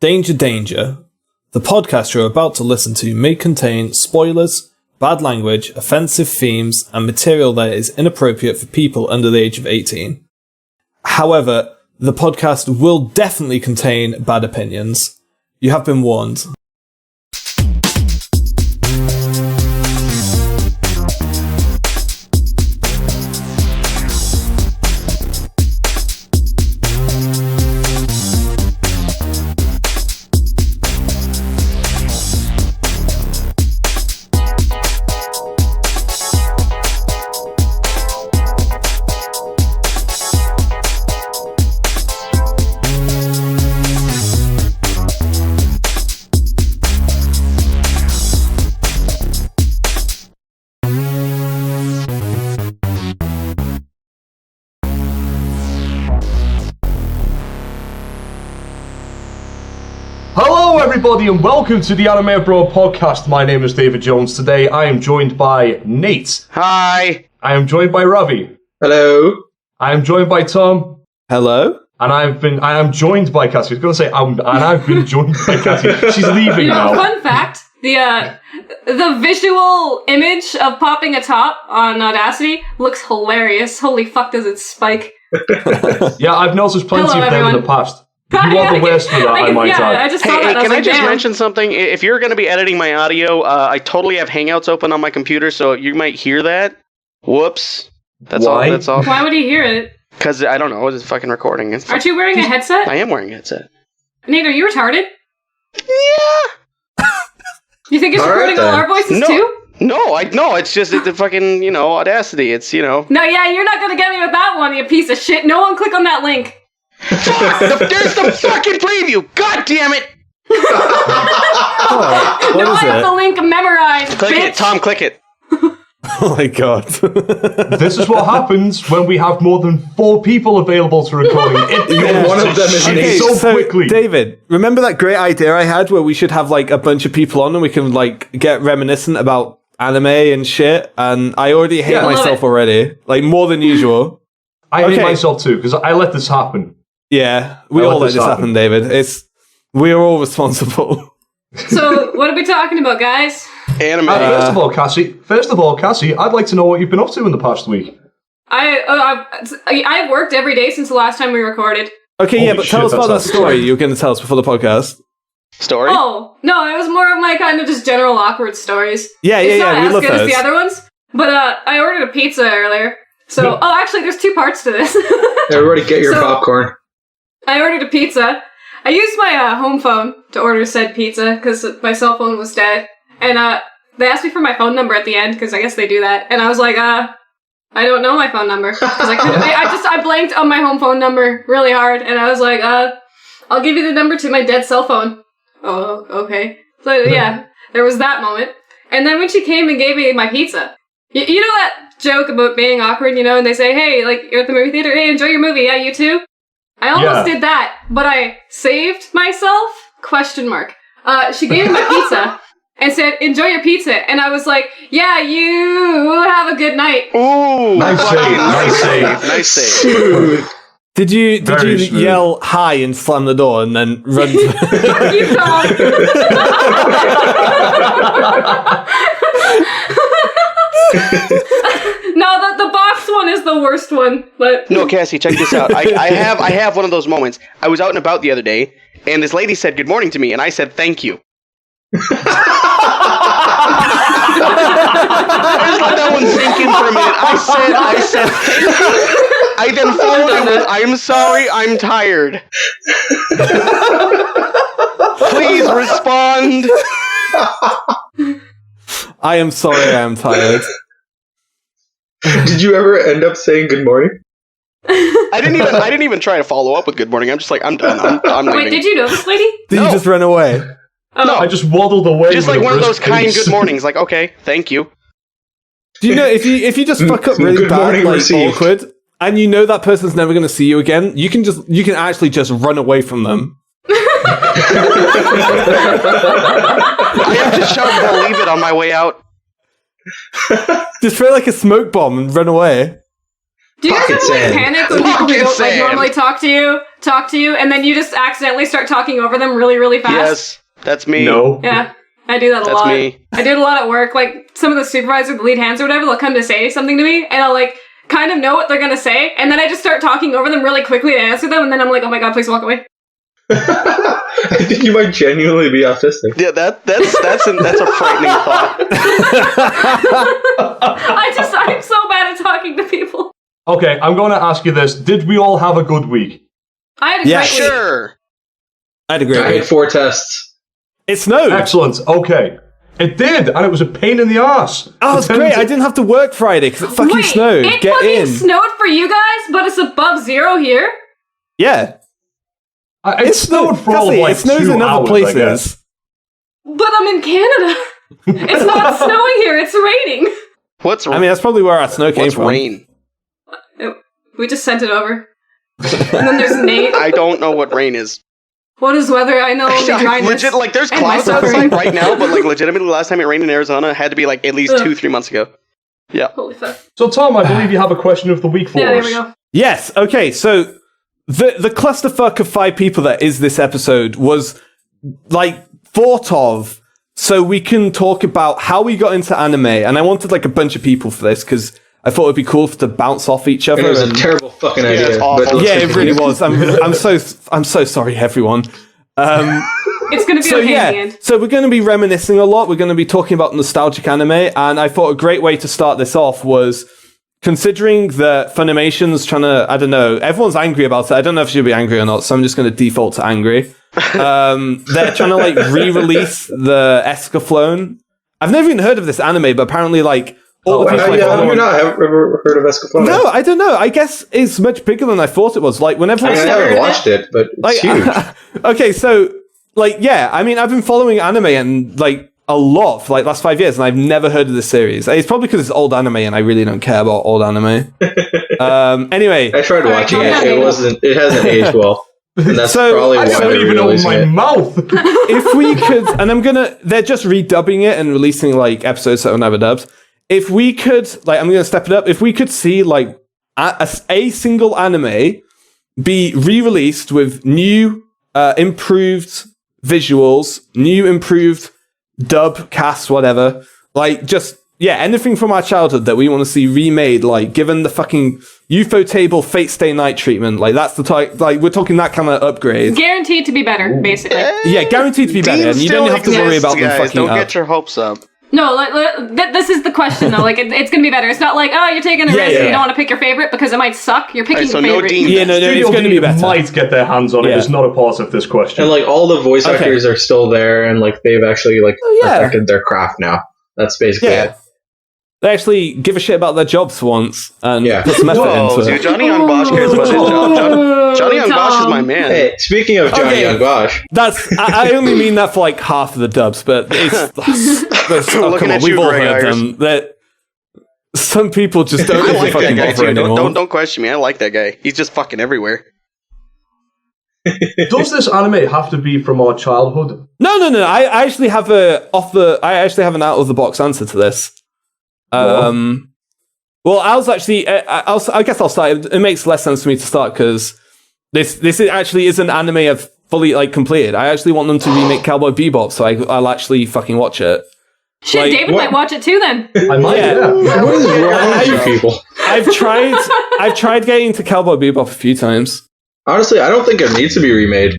Danger, danger. The podcast you're about to listen to may contain spoilers, bad language, offensive themes, and material that is inappropriate for people under the age of 18. However, the podcast will definitely contain bad opinions. You have been warned. Everybody, and welcome to the Anime Abroad podcast. My name is David Jones. Today I am joined by Nate. Hi. I am joined by Ravi. Hello. I am joined by Tom. Hello. And I am joined by Cassie. I was going to say, I've been joined by Cassie. She's leaving now. Fun fact, the visual image of popping a top on Audacity looks hilarious. Holy fuck, does it spike? Yeah, I've noticed plenty of them in the past. You are the worst for that, I might add. I just saw that. Can I just mention something? If you're going to be editing my audio, I totally have Hangouts open on my computer, so you might hear that. Whoops. That's all. Why would he hear it? Because, I don't know, it's fucking recording. Aren't you wearing a headset? I am wearing a headset. Nate, are you retarded? Yeah. You think it's recording all our voices too? No, it's just the fucking, Audacity. It's, No, yeah, you're not going to get me with that one, you piece of shit. No one click on that link. Fuck! There's the fucking preview! God damn it! I have the link memorized, Click bitch. it, Tom, click it. Oh my god. This is what happens when we have more than 4 people available to recording. One of them is Okay, so quickly. David, remember that great idea I had where we should have like a bunch of people on and we can like get reminiscent about anime and shit? And I already hate myself already, like more than usual. I hate myself too because I let this happen. Yeah, we all let this happen, David. We are all responsible. So, what are we talking about, guys? Anime. First of all, Cassie, I'd like to know what you've been up to in the past week. I've worked every day since the last time we recorded. Okay, but tell us about that story you were going to tell us before the podcast. Story? Oh, no, it was more of my kind of just general awkward stories. Yeah, it's not we as love good those. as the other ones, but I ordered a pizza earlier. So, actually, there's 2 parts to this. Everybody get your popcorn. I ordered a pizza. I used my home phone to order said pizza because my cell phone was dead. And they asked me for my phone number at the end because I guess they do that. And I was like, I don't know my phone number. Because I blanked on my home phone number really hard. And I was like, I'll give you the number to my dead cell phone. Oh, okay. So yeah, there was that moment. And then when she came and gave me my pizza, you know that joke about being awkward, and they say, hey, like, you're at the movie theater, hey, enjoy your movie, yeah, you too? I almost did that, but I saved myself? ? She gave me my pizza and said, enjoy your pizza. And I was like, yeah, you have a good night. Ooh, Nice save. Did you yell hi and slam the door and then run? You Tom. No, the box one is the worst one, but... No, Cassie, check this out. I have one of those moments. I was out and about the other day, and this lady said good morning to me, and I said thank you. I just let that one sink in for a minute. I said thank you. I then followed it with, I'm sorry, I'm tired. Please respond. I am sorry, I am tired. Did you ever end up saying good morning? I didn't even try to follow up with good morning. I'm just like, I'm done. I'm leaving. Wait, did you know this lady? Did you just run away? Oh. No, I just waddled away. Just like one of those kind good mornings. Like, okay, thank you. Do you know if you just fuck up really bad, like awkward, and you know that person's never going to see you again, you can actually just run away from them. I have to shout "believe it" on my way out. Just throw like a smoke bomb and run away. Do you guys Pocket ever sand. panic when people who Pocket don't sand. normally talk to you, and then you just accidentally start talking over them really, really fast? Yes, that's me. No. Yeah, I do that a That's lot. me. I do it a lot at work. Like, some of the supervisors, the lead hands or whatever, they'll come to say something to me, and I'll, like, kind of know what they're gonna say, and then I just start talking over them really quickly to answer them, and then I'm like, oh my god, please walk away. I think you might genuinely be autistic. Yeah, that's a frightening thought. I'm so bad at talking to people. Okay, I'm going to ask you this. Did we all have a good week? I had a Yeah, great week. Sure. I had a great I had week. 4 tests. It snowed. Excellent. Okay. It did, and it was a pain in the ass. Oh, it's great. I didn't have to work Friday because it fucking Wait, snowed. it Get fucking in. snowed for you guys, but it's above zero here? Yeah. It snowed for all of Cassie, like it snows 2 in other hours, I guess. places. But I'm in Canada. It's not snowing here, it's raining. What's I mean, that's probably where our snow came what's from. rain? We just sent it over. And then there's Nate. I don't know what rain is. What is weather? I know only dryness. Legit, like there's And clouds my outside suffering. right now, but like legitimately, the last time it rained in Arizona had to be like at least Ugh. 2-3 months ago. Yeah. Holy fuck. So, Tom, I believe you have a question of the week for Yeah, us. there we go. Yes. Okay. So the clusterfuck of 5 people that is this episode was like thought of so we can talk about how we got into anime, and I wanted like a bunch of people for this because I thought it'd be cool to bounce off each other. And it was a and- terrible fucking it's idea. awful. but let's yeah, it continue. really was. I'm so sorry, everyone. It's gonna be So okay in the yeah, end. so we're going to be reminiscing a lot. We're going to be talking about nostalgic anime, and I thought a great way to start this off was considering that Funimation's trying to, I don't know, everyone's angry about it. I don't know if you should be angry or not, so I'm just going to default to angry. They're trying to like re-release the Escaflowne. I've never even heard of this anime, but apparently like all the people I Have follow- you not ever heard of Escaflowne? No, I don't know. I guess it's much bigger than I thought it was. Like whenever I mean, I started- haven't watched it, but it's like, huge. okay, so like, yeah, I mean, I've been following anime and like a lot for like last 5 years, and I've never heard of this series. It's probably because it's old anime, and I really don't care about old anime. Anyway, I tried watching it. It hasn't aged well. And that's So, probably I why don't they're even open releasing my it. mouth. if we could, and they're just redubbing it and releasing like episodes that were never dubbed. If we could, like, I'm gonna step it up. If we could see like a single anime be re-released with new, improved visuals, new improved dub, cast, whatever. Like, just, yeah, anything from our childhood that we want to see remade, like, given the fucking UFO table Fate Stay Night treatment. Like, that's the type, like, we're talking that kind of upgrade. Guaranteed to be better, basically. Yeah, guaranteed to be better, and you don't have to worry about them fucking Don't up. get your hopes up. No, this is the question though. Like, it's gonna be better. It's not like, oh, you're taking a risk and you don't want to pick your favorite because it might suck. You're picking so your no favorite. Dean. Yeah, no, it's going to be better. Might get their hands on it. Yeah. It's not a part of this question. And like all the voice Okay. actors are still there, and like they've actually like yeah. perfected their craft now. That's basically Yeah. it. They actually give a shit about their jobs for once and Yeah. put some effort Whoa, into dude, it. Johnny Young Bosch cares about his job. Johnny Young Bosch is my Tom. man. Hey, speaking of Johnny Okay. Young Bosch, I only mean that for like half of the dubs, but it's oh, Looking come on, at we've you, all Greg heard Ayers. them. That some people just don't I even like that fucking guy bother too. anymore. Don't question me. I like that guy. He's just fucking everywhere. Does this anime have to be from our childhood? No. I actually have an out of the box answer to this. Well, I was actually, I guess I'll start. It makes less sense for me to start because this is an anime I've fully like completed. I actually want them to remake Cowboy Bebop, so I'll actually fucking watch it. Shit, Like, David what- might watch it too then. I might, Yeah. what is wrong with you people? I've tried getting into Cowboy Bebop a few times. Honestly, I don't think it needs to be remade.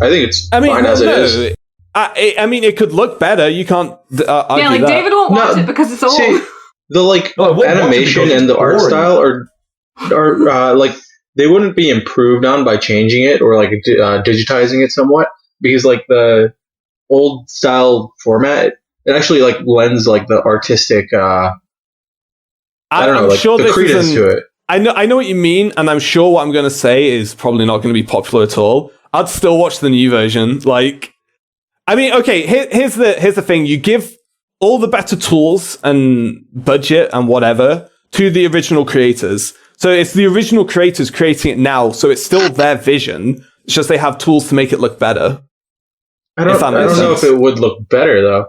I think it's I mean, fine as it is. no. I mean, it could look better. You can't argue Yeah, like that. David won't watch No, it because it's old. See, the like No, I won't watch it animation because and the it's art boring. style are like they wouldn't be improved on by changing it or like digitizing it somewhat because like the old style format it actually like lends like the artistic I don't know I'm like sure the this credence isn't- to it. I know what you mean, and I'm sure what I'm going to say is probably not going to be popular at all. I'd still watch the new version. Like, I mean, okay, here's the thing: you give all the better tools and budget and whatever to the original creators. So it's the original creators creating it now, so it's still their vision. It's just they have tools to make it look better. I if don't that makes know sense. if it would look better though.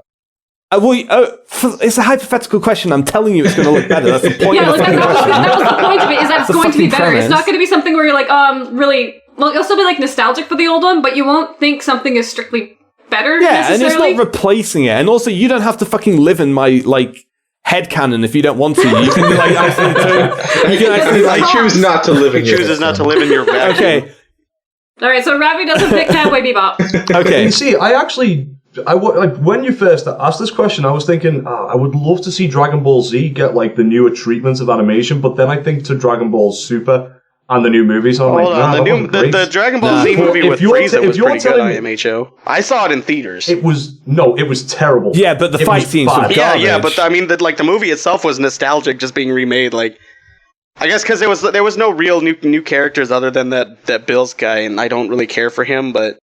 It's a hypothetical question. I'm telling you, it's going to look better. That's the point Yeah, of the like, fucking question. that was the point of it, is that it's The going to be fucking better. premise. It's not going to be something where you're like, really... Well, you'll still be, like, nostalgic for the old one, but you won't think something is strictly better, Yeah, and necessarily. it's not replacing it. And also, you don't have to fucking live in my, like, headcanon if you don't want to. You can, like, actually... You can actually, like... I choose not to live in He your chooses not to live in your vacuum. Okay, Alright, so Ravi doesn't pick Cowboy Bebop. okay. You see, like when you first asked this question, I was thinking I would love to see Dragon Ball Z get like the newer treatments of animation, but then I think to Dragon Ball Super and the new movies. I'm Hold like, on, nah, the Dragon Ball Z movie If with you're Frieza if was you're pretty good telling on me- MHO. I saw it in theaters. it was terrible. Yeah, but the It fight was scenes were bad. garbage. Yeah, but I mean, the movie itself was nostalgic, just being remade. Like, I guess because there was no real new characters other than that Bills guy, and I don't really care for him. But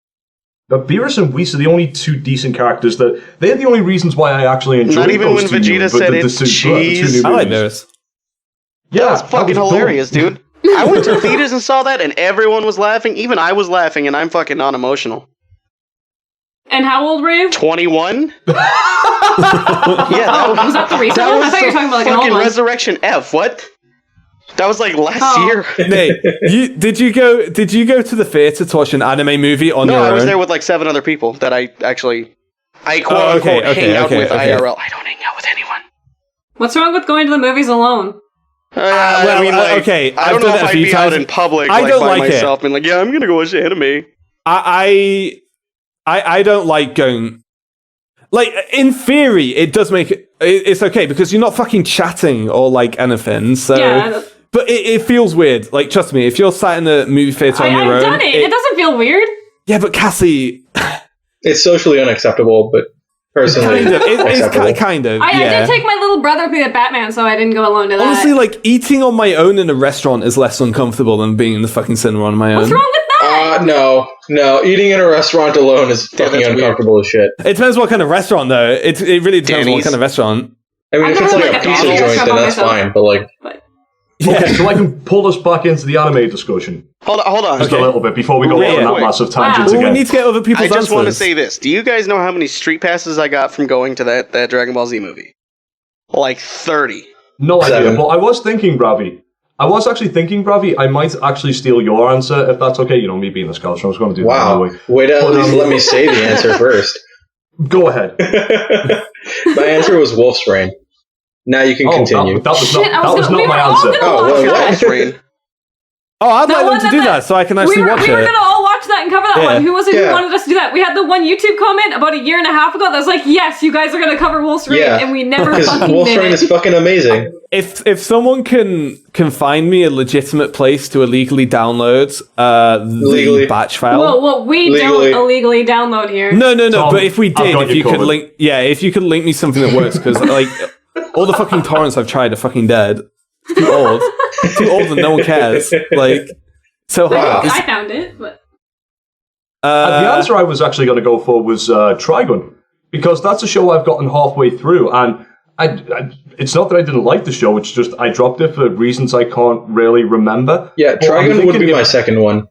Beerus and Whis are the only two decent characters they're the only reasons why I actually enjoyed not even those when two new- Vegeta but said the it's two cheese. new I like movies. those. Yeah, that was fucking dumb. hilarious, dude. I went to theaters and saw that, and everyone was laughing. Even I was laughing, and I'm fucking non-emotional. And how old were you? 21? Yeah, Was that the recent one? I thought you were talking about like an old fucking one. Resurrection F. What? That was like last year. Nate, did you go to the theater to watch an anime movie on No, your own? I was there with like 7 other people that I quote unquote hang out with IRL. I don't hang out with anyone. What's wrong with going to the movies alone? well, I mean, like, okay, I don't I've know done if it a I'd few be times. out in public I like, don't by like it. myself and like, yeah, I'm gonna go watch anime. I don't like going. Like, in theory, it does make it's okay because you're not fucking chatting or like anything. So, Yeah. but it feels weird. Like, trust me, if you're sat in a movie theater on your I've own, done it. It doesn't feel weird. yeah, but Cassie, It's socially unacceptable, but personally kind of, it's acceptable. kind of. I yeah. did take my little brother with me to Batman, so I didn't go alone to that. Honestly, like eating on my own in a restaurant is less uncomfortable than being in the fucking cinema on my own. what's wrong with that? No. Eating in a restaurant alone is fucking that's uncomfortable as shit. It depends what kind of restaurant, though. It really depends what Denny's. kind of restaurant. I mean, I've if it's never like had, a like, a pizza fancy joint, restaurant then by that's myself. fine. But like, Okay, so I can pull us back into the anime discussion Hold on. just a little bit before we go Yeah, on yeah. that massive tangent Well, we again. need to get other people's I just want to answers. say this. Do you guys know how many street passes I got from going to that Dragon Ball Z movie? Like 30. No idea, 7. but I was thinking, Ravi. I might actually steal your answer if that's okay. You know, me being a scholar, I was going to do that wow. anyway. Way to at But, least let me say the answer first. Go ahead. My answer was Wolf's Rain. Now you can continue. That was Shit, I not, was that was gonna- we not my were all answer. gonna Oh, watch well, that. what? Wolf's Rain. Oh, I'd The like them one to do that so I can actually we watch were it. gonna all watch that and cover that Yeah. one. Who was it who Yeah. wanted us to do that? We had the one YouTube comment about a year and a half ago that was like, yes, you guys are gonna cover Wolf's Rain, Yeah. and we never Because fucking Wolf's did Rain it. is fucking amazing. If someone can find me a legitimate place to illegally download Legally. the batch file. Well, we Legally. don't illegally download here. No. Tom, But if we I've did, got if you you could covered. link, if you could link me something that works, because like all the fucking torrents I've tried are fucking dead. It's too old, and no one cares. Like so Wow. hard. I found it, but The answer I was actually going to go for was Trigun, because that's a show I've gotten halfway through, and it's not that I didn't like the show, it's just I dropped it for reasons I can't really remember. Yeah, But I'm Trigun would thinking be my second one.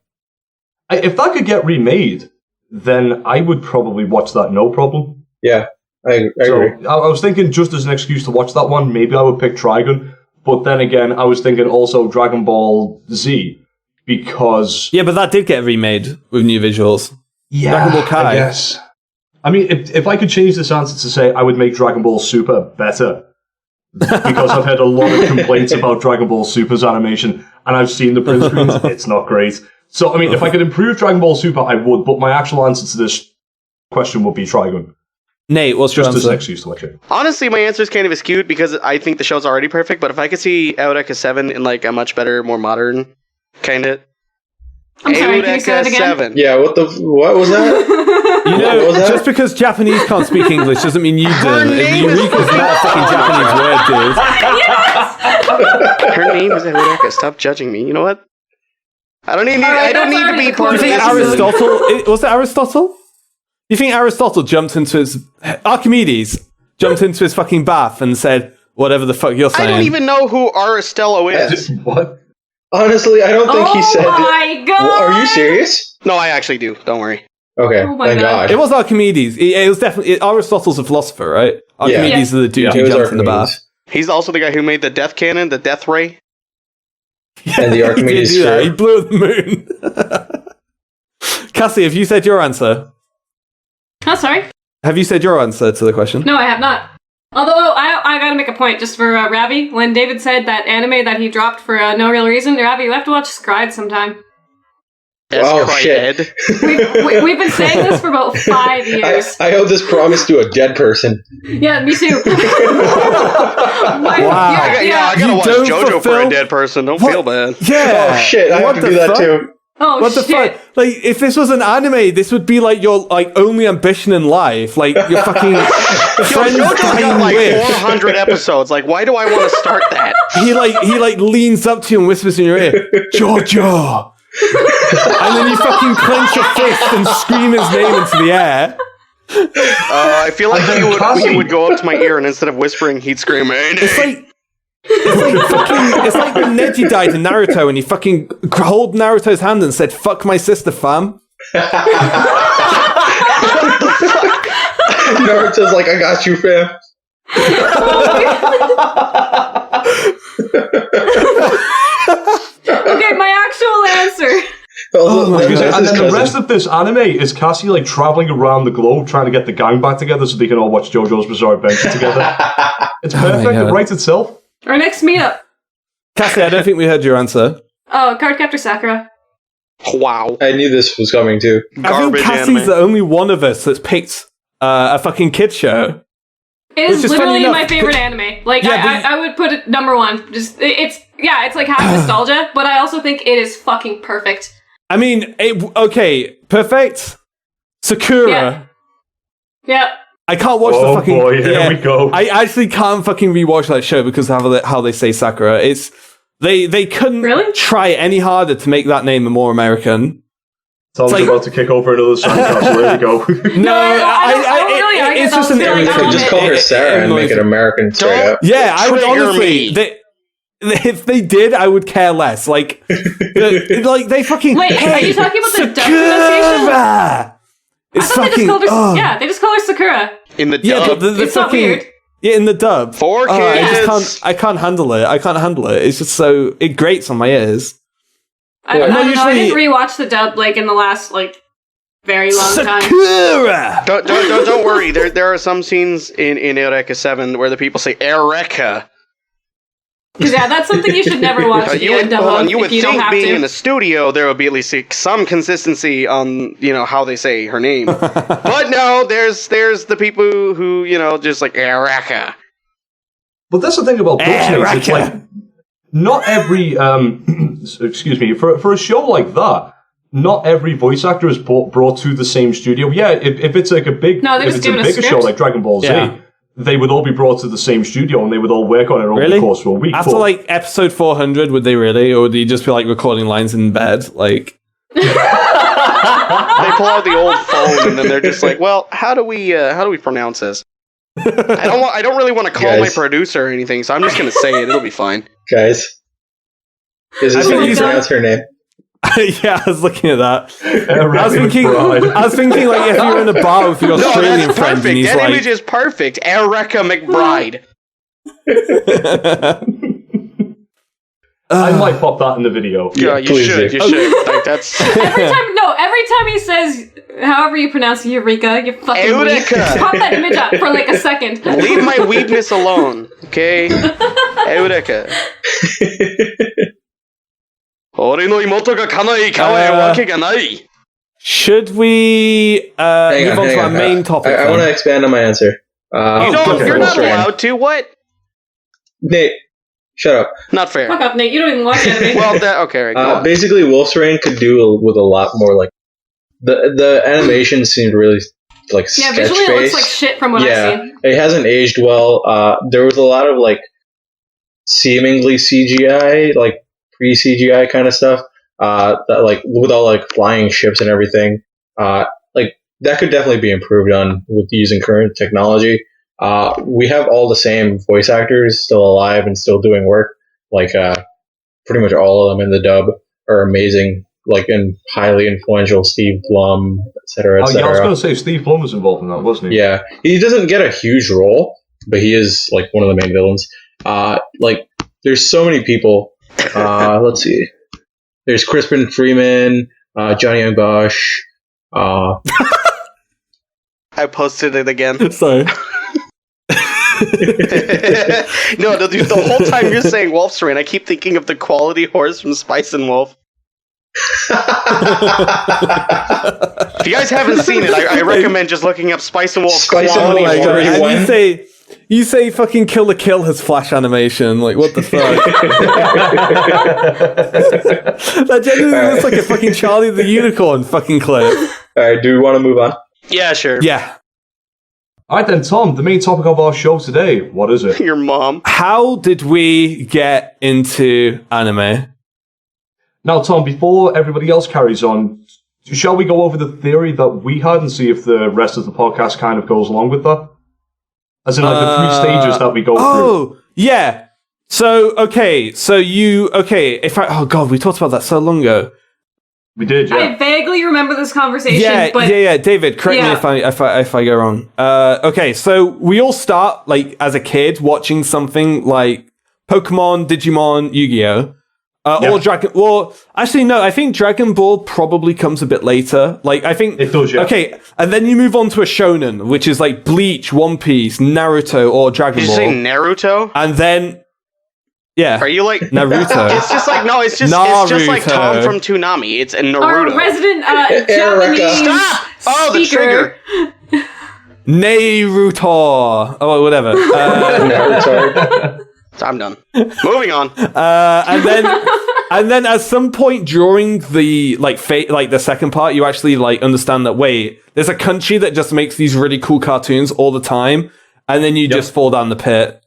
If that could get remade, then I would probably watch that no problem. Yeah, I So agree. I was thinking just as an excuse to watch that one, maybe I would pick Trigun, but then again, I was thinking also Dragon Ball Z, because... Yeah, but that did get remade with new visuals. Yeah, Dragon Ball Kai. I guess. I mean, if I could change this answer to say I would make Dragon Ball Super better, because I've heard a lot of complaints about Dragon Ball Super's animation, and I've seen the print screens, it's not great. So, I mean, if I could improve Dragon Ball Super, I would, but my actual answer to this question would be Trigun. Nate, what's your Just as an answer? excuse to watch it. Honestly, my answer is kind of skewed because I think the show's already perfect, but if I could see Eureka 7 in like a much better, more modern kind of... I'm sorry, can you say that again? 7. Yeah, what was that? You know, What was that? just because Japanese can't speak English doesn't mean you Her don't. name is Eureka's not a fucking Japanese word, dude. Her name is Eureka. Stop judging me. You know what? I don't need Alright, I don't that's need to already be part Do of you this. think Aristotle... Was it Aristotle? You think Aristotle jumped into his... Archimedes jumped into his fucking bath and said, whatever the fuck you're I saying. don't even know who Aristotle is. What? Honestly, I don't think he said... Oh my god! Are you serious? No, I actually do. Don't worry. Okay, Oh my thank God. God. It was Archimedes. It was definitely Aristotle's a philosopher, right? Archimedes is the dude It who was jumped in the Archimedes. bath. He's also the guy who made the death cannon, the death ray. And the He Archimedes did do that. sphere. He blew up the moon. Cassie, have you said your answer? Oh, sorry. Have you said your answer to the question? No, I have not. Although, I gotta make a point just for Ravi. When David said that anime that he dropped for no real reason, Ravi, you have to watch Scribed sometime. Oh, shit. We've been saying this for about 5 years. I owe this promise to a dead person. Yeah, me too. Wow. I gotta You watch don't JoJo for fulfill- a dead person. Don't What? feel bad. Yeah. Oh, shit, I What have to the do that fuck? too. Oh, What the shit. fuck? Like, if this was an anime, this would be like your only ambition in life. Like your fucking friend's JoJo's got dying like wish. 400 episodes. Like, why do I want to start that? He leans up to you and whispers in your ear, Jojo. And then you fucking clench your fist and scream his name into the air. I feel like he would go up to my ear and instead of whispering, he'd scream, "Hey, It's like when Neji died in Naruto and he fucking hold Naruto's hand and said, "Fuck my sister, fam." Naruto's like, I got you, fam. Okay, my actual answer. Oh my God. And then the rest of this anime is Cassie like traveling around the globe trying to get the gang back together so they can all watch JoJo's Bizarre Adventure together. It's perfect. God. It writes itself. Our next meetup. Cassie, I don't think we heard your answer. Oh, Cardcaptor Sakura. wow, I knew this was coming too. I think garbage Cassie's anime." the only one of us that's picked a fucking kids show. It Which is is funny literally enough, my favorite anime. Like, Yeah, but- I would put it number one. Just it's like half nostalgia, but I also think it is fucking perfect. I mean, okay, perfect. Sakura. Yeah. Yeah. I can't watch the Oh fucking. boy, here we go. I actually can't fucking rewatch that show because of how they say Sakura. It's they couldn't Really? try any harder to make that name more American. Tom's like- about to kick over another sandcastle. There we go. No, I don't really argue it's that. just I an feel like irritant. I You could just call her Sarah and make it American straight up. Yeah, I would Trigger honestly. me. If they did, I would care less. Like they fucking. Wait, hey, are you talking about the dub Sakura! It's I thought they fucking. just called her. oh. Yeah, they just call her Sakura. in the Yeah, dub. but the It's not fucking. weird. Yeah, in the dub. For I just kids. can't. I can't handle it. I can't handle it. It's just so. It grates on my ears. I Well, don't know. I usually- didn't rewatch the dub like in the last very long time. Sakura. Don't worry. There are some scenes in Eureka 7 where the people say Eureka. Because that's something you should never watch the end of. Hold on, you if would you don't think have being to. in the studio there would be at least some consistency on how they say her name. But no, there's the people who just like Eureka. But that's the thing about Bugsnax. It's like not every excuse me for a show like that. Not every voice actor is brought to the same studio. Yeah, if it's like a big, No, they're if just it's a given a bigger show script. like Dragon Ball Z, Yeah. they would all be brought to the same studio and they would all work on it over Really? the course of a week. After But like episode 400, would they really, or would they just be like recording lines in bed? Like, They pull out the old phone and then they're just like, well, how do we pronounce this? I don't really want to call my Guys. producer or anything, so I'm just gonna say it. It'll be fine. Guys, is this I how think you he's- pronounce her name? yeah, I was looking at that. I was Ravi thinking, McBride. like if you were in a bar with your No, Australian that's friend, and perfect. he's That like, image is perfect. Eureka McBride. I might pop that in the video. Yeah, you please should. do. You should. Like that's Every time he says however you pronounce Eureka, you fucking weep. Eureka. Pop that image up for like a second. leave my weakness alone, okay? Eureka. 俺の妹が叶いかわいわけがない。 should we Hang move on to our main topic? I want to expand on my answer. You're not Strain. allowed to. What? Nate, shut up. Not fair. Fuck up, Nate. You don't even watch anime. Well, okay, right, go on. Basically, Wolf's Rain could do with a lot more like the animation seemed really like yeah, sketch visually it looks based. like shit from what I've Yeah, seen. it hasn't aged well. There was a lot of like seemingly CGI, like pre-CGI kind of stuff. That like with all like flying ships and everything. Like that could definitely be improved on with using current technology. We have all the same voice actors still alive and still doing work. Like pretty much all of them in the dub are amazing. Like and highly influential Steve Blum, cetera, et Oh, yeah, I was going cetera. to say Steve Blum was involved in that, wasn't he? Yeah, he doesn't get a huge role, but he is like one of the main villains. Like there's so many people. Let's see. There's Crispin Freeman, Johnny Young Bosch. I posted it again. Sorry. No, the whole time you're saying Wolf's Rain, I keep thinking of the quality horse from Spice and Wolf. If you guys haven't seen it, I recommend just looking up Spice and Wolf Spice and quality Wolf. horse. And you say fucking Kill la Kill has flash animation. Like, what the fuck? That genuinely looks like a fucking Charlie the Unicorn fucking clip. Alright, do we want to move on? Yeah, sure. Yeah. Alright then, Tom, the main topic of our show today, what is it? Your mom. How did we get into anime? Now, Tom, before everybody else carries on, shall we go over the theory that we had and see if the rest of the podcast kind of goes along with that? As in, like, the 3 stages that we go through. Oh, yeah. So, oh god, we talked about that so long ago. We did, yeah. I vaguely remember this conversation, Yeah, but David, correct me if I go wrong. Okay, so we all start, like, as a kid, watching something like Pokemon, Digimon, Yu-Gi-Oh! Or Dragon... Well, actually, no, I think Dragon Ball probably comes a bit later. Like, I think... It does, yeah. Okay, and then you move on to a shonen, which is like Bleach, One Piece, Naruto, or Dragon Did Ball. you say Naruto? And then... Yeah. Are you like... Naruto. It's just like like Tom from Toonami. It's a Naruto. our resident Japanese Stop! Oh, the speaker. trigger. Naruto. Oh, whatever. Naruto. So I'm done. Moving on. And then at some point during the the second part, you actually like understand that wait, there's a country that just makes these really cool cartoons all the time, and then you just fall down the pit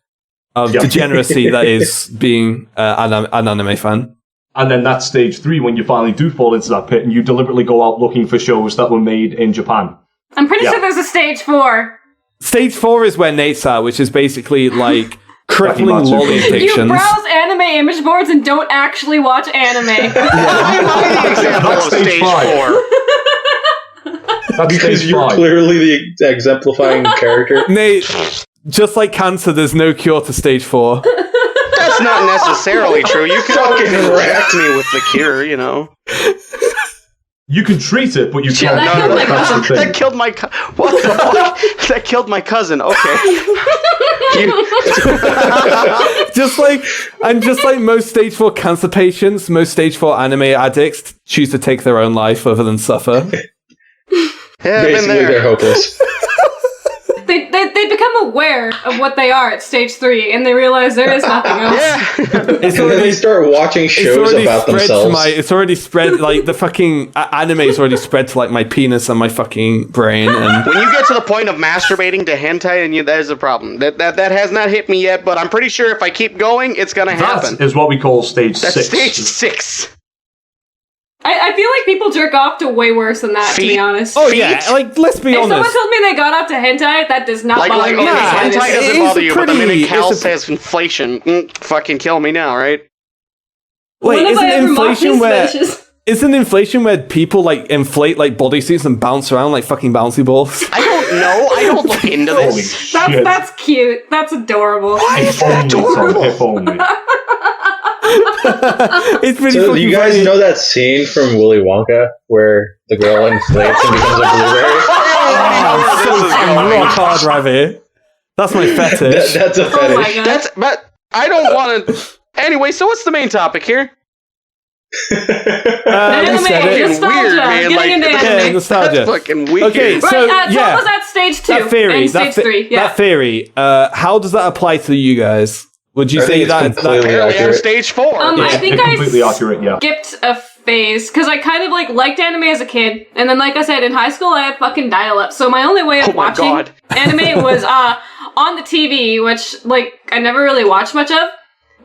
of degeneracy that is being an anime fan. And then that's stage 3 when you finally do fall into that pit and you deliberately go out looking for shows that were made in Japan. I'm pretty sure there's a stage 4. Stage 4 is where Nate's at, which is basically like crippling lolly You addictions. browse anime image boards and don't actually watch anime. I'm the example of stage 4. That's Because stage you're 5. clearly the exemplifying character. Nate, just like cancer, there's no cure to stage 4. That's not necessarily true. You can fucking inject me with the cure, you know. You can treat it, but you can't. that killed my That's the cousin. thing. That killed my what the fuck? That killed my cousin. Okay. just like most stage 4 cancer patients, most stage 4 anime addicts choose to take their own life rather than suffer. Yeah, I've been Basically, there. they're hopeless. They become aware of what they are at stage 3, and they realize there is nothing else. Yeah. It's And then they start watching shows about themselves. It's already spread, like the fucking anime is already spread to like my penis and my fucking brain. And When you get to the point of masturbating to hentai, and there's a problem. That has not hit me yet, but I'm pretty sure if I keep going, it's gonna happen. That is what we call stage That's 6. stage 6. I feel like people jerk off to way worse than that, to be Feet. honest. oh yeah, like let's be If someone honest. told me they got up to hentai, that does not Like, bother me. okay, nah, hentai it doesn't is bother you, but the pretty- minute Cal it's a- says inflation, fucking kill me now, right? Wait, When have I ever mocked these fetishes? isn't inflation where people like inflate like bodysuits and bounce around like fucking bouncy balls? I don't know. I don't look into Holy this. shit. That's cute. That's adorable. If only, Tom, if only. It's really So fucking you guys funny. know that scene from Willy Wonka where the girl inflates and becomes a blueberry? Oh, so rock hard, Ravi. That's my fetish. That's a Oh my fetish. god. But I don't want to. Anyway, so what's the main topic here? We Anime, said it. nostalgia, Weird, man. getting Like, into Yeah, anime. nostalgia. That's fucking weird. Okay, Right, so Tom yeah, was at stage 2 that theory, and stage 3. Yeah. that theory. How does that apply to you guys? Would you I say think it's that? completely Apparently, I'm accurate. stage 4. I think I completely accurate, yeah. skipped a phase because I kind of like liked anime as a kid, and then like I said in high school I had fucking dial-up, so my only way of Oh my watching God. anime was on the TV, which like I never really watched much of.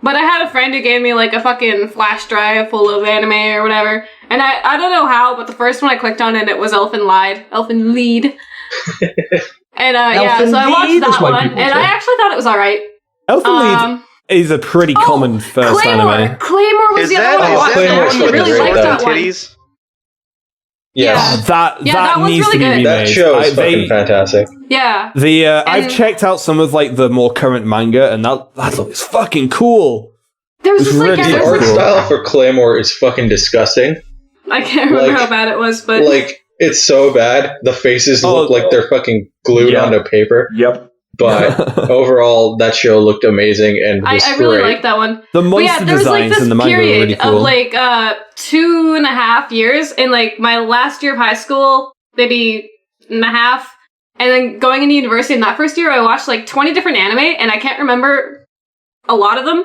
But I had a friend who gave me like a fucking flash drive full of anime or whatever, and I don't know how, but the first one I clicked on and it was Elfen Lied. And yeah, so I watched Lead is that what one, people and say. I actually thought it was alright. Elfen Lied is a pretty common first Claymore! anime. Claymore was Is the that, other one I is watched. that I Claymore's actually the really fucking liked great, that one. titties? Yes. That one's needs really to be good. remade. That show is fucking fantastic. Yeah. I've checked out some of like the more current manga, and that looks fucking cool. There was just like really The there was, art like, style for Claymore is fucking disgusting. I can't remember like- how bad it was, but Like, it's so bad. The faces look like they're fucking glued Yeah. onto paper. Yep. But overall, that show looked amazing and was I really great. liked that one. The But monster yeah, there was like designs this in the manga were period really cool. of like 2.5 years in like my last year of high school, maybe and a half, and then going into university in that first year, I watched like 20 different anime, and I can't remember a lot of them,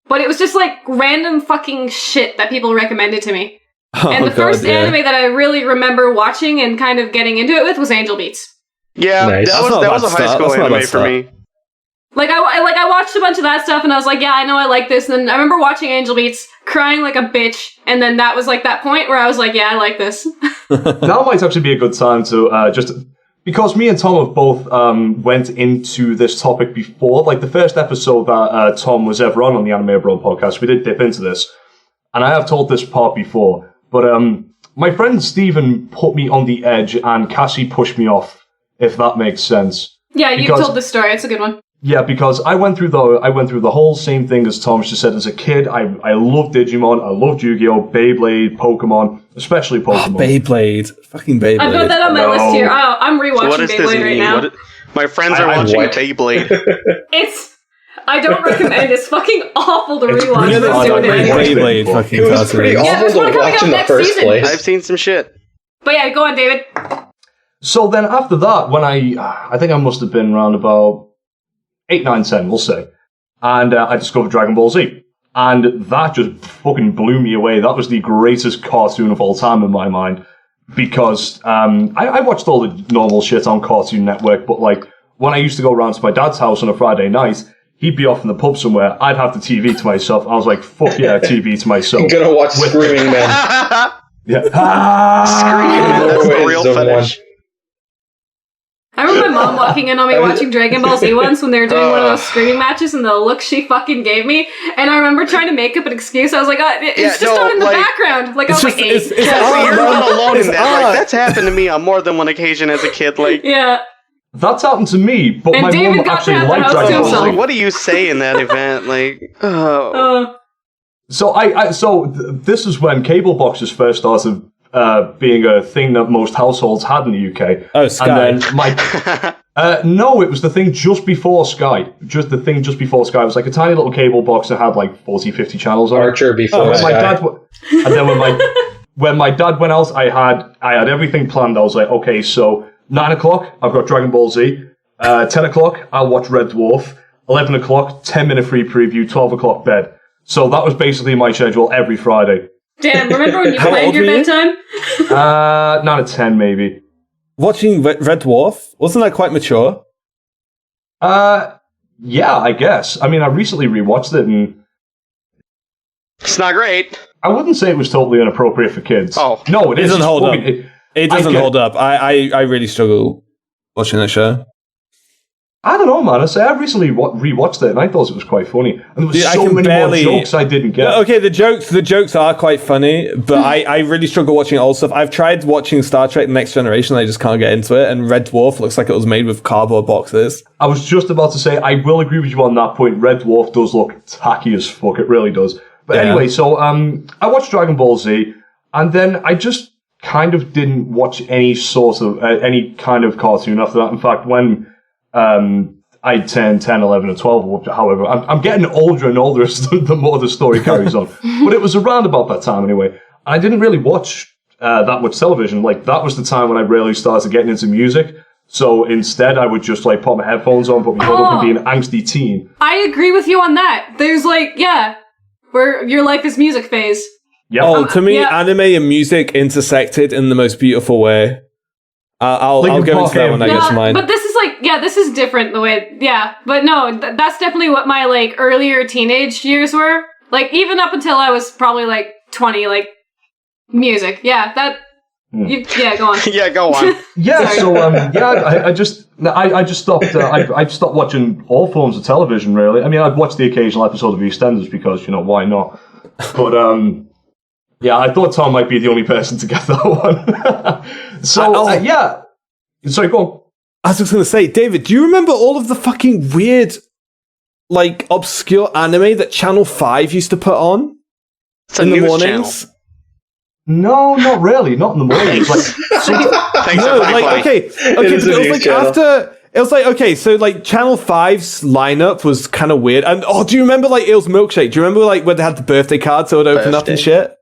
but it was just like random fucking shit that people recommended to me. And the first anime that I really remember watching and kind of getting into it with was Angel Beats. Yeah, Nice. that was a high school anime for me. Like I watched a bunch of that stuff and I was like, yeah, I know I like this. And then I remember watching Angel Beats, crying like a bitch, and then that was like that point where I was like, yeah, I like this. Now might actually be a good time to just because me and Tom have both went into this topic before. Like the first episode that Tom was ever on the Anime Abroad podcast, we did dip into this, and I have told this part before. But my friend Stephen put me on the edge, and Cassie pushed me off. If that makes sense. Yeah, you told this story. It's a good one. Yeah, because I went through the whole same thing as Tom just said. As a kid, I loved Digimon, I loved Yu-Gi-Oh, Beyblade, Pokemon, especially Pokemon. Beyblade. Fucking Beyblade. I've got that on my list here. Oh, I'm rewatching What does this Beyblade right mean? now. My friends are watching what? Beyblade. I don't recommend. It's fucking awful to It's rewatch. really but hard do to it anyway. Beyblade fucking It was pretty cartoons. Yeah, awful there's one to coming watch out in the next first season. place. I've seen some shit. But yeah, go on, David. So then after that, when I think I must have been around about 8, 9, 10, we'll say, and I discovered Dragon Ball Z. And that just fucking blew me away. That was the greatest cartoon of all time in my mind. Because I watched all the normal shit on Cartoon Network, but like when I used to go around to my dad's house on a Friday night, he'd be off in the pub somewhere, I'd have the TV to myself. I was like, fuck yeah, TV to myself. I'm gonna watch Screaming Men. Yeah. That's the real Always the fetish. I remember my mom walking in on me watching Dragon Ball Z once when they were doing one of those screaming matches, and the look she fucking gave me. And I remember trying to make up an excuse. I was like, it's just on in the background. Like I was like 8. Cassie, you're not alone in that. Like, that's happened to me on more than one occasion as a kid. Like, Yeah. That's happened to me, but And my David mum got to actually have the liked house Dragon to Ball Z. himself. what do you say in that event? Like, oh. So this is when cable boxes first started being a thing that most households had in the UK. Oh, Sky. And then no, it was the thing just before Sky. Just the thing just before Sky. It was like a tiny little cable box that had like 40, 50 channels on it. Archer before And when my Sky. dad and then when my dad went out, I had everything planned. I was like, okay, so 9 o'clock, I've got Dragon Ball Z. 10 o'clock, I'll watch Red Dwarf. 11 o'clock, 10-minute free preview. 12 o'clock, bed. So that was basically my schedule every Friday. Damn, remember when you How planned old your were you? bedtime? 9 or 10 maybe. Watching Red Dwarf, wasn't that quite mature? Yeah, I guess. I mean, I recently rewatched it, and It's not great. I wouldn't say it was totally inappropriate for kids. Oh. No, it is. Doesn't It's hold up. fucking- It doesn't get- hold up. I really struggle watching that show. I don't know, man. I recently rewatched it, and I thought it was quite funny. And there was Dude, I so can many barely- more jokes I didn't get. Okay, the jokes are quite funny, but I really struggle watching old stuff. I've tried watching Star Trek: The Next Generation, I just can't get into it. And Red Dwarf looks like it was made with cardboard boxes. I was just about to say, I will agree with you on that point. Red Dwarf does look tacky as fuck. It really does. But Yeah. anyway, so I watched Dragon Ball Z, and then I just kind of didn't watch any sort of any kind of cartoon after that. In fact, when I turned 10, 11, or 12, however, I'm getting older and older as the more the story carries on. But it was around about that time anyway. I didn't really watch that much television. Like, that was the time when I really started getting into music. So instead, I would just like put my headphones on, put my hood up, and be an angsty teen. I agree with you on that. There's like, yeah, where your life is music phase. Yep. Oh, to me, yeah. anime and music intersected in the most beautiful way. I'll Linkin go Park into that when I get to mine. But this is like, yeah, this is different the way, yeah. But no, that's definitely what my like earlier teenage years were. Like even up until I was probably like 20, like music. Yeah, that. Yeah, go on. Yeah, go on. Yeah, Sorry. so I just stopped. I stopped watching all forms of television. Really, I mean, I'd watch the occasional episode of EastEnders because why not? But Yeah, I thought Tom might be the only person to get that one. Sorry, go on. I was just going to say, David, do you remember all of the fucking weird, like, obscure anime that Channel 5 used to put on It's a in the news mornings? channel. No, not really. Not in the mornings. Like, Thanks, No, for like, okay, but is a it was news like channel. after... It was like, okay, so like Channel 5's lineup was kind of weird. And do you remember like Eels Milkshake? Do you remember like when they had the birthday cards that would open up and shit?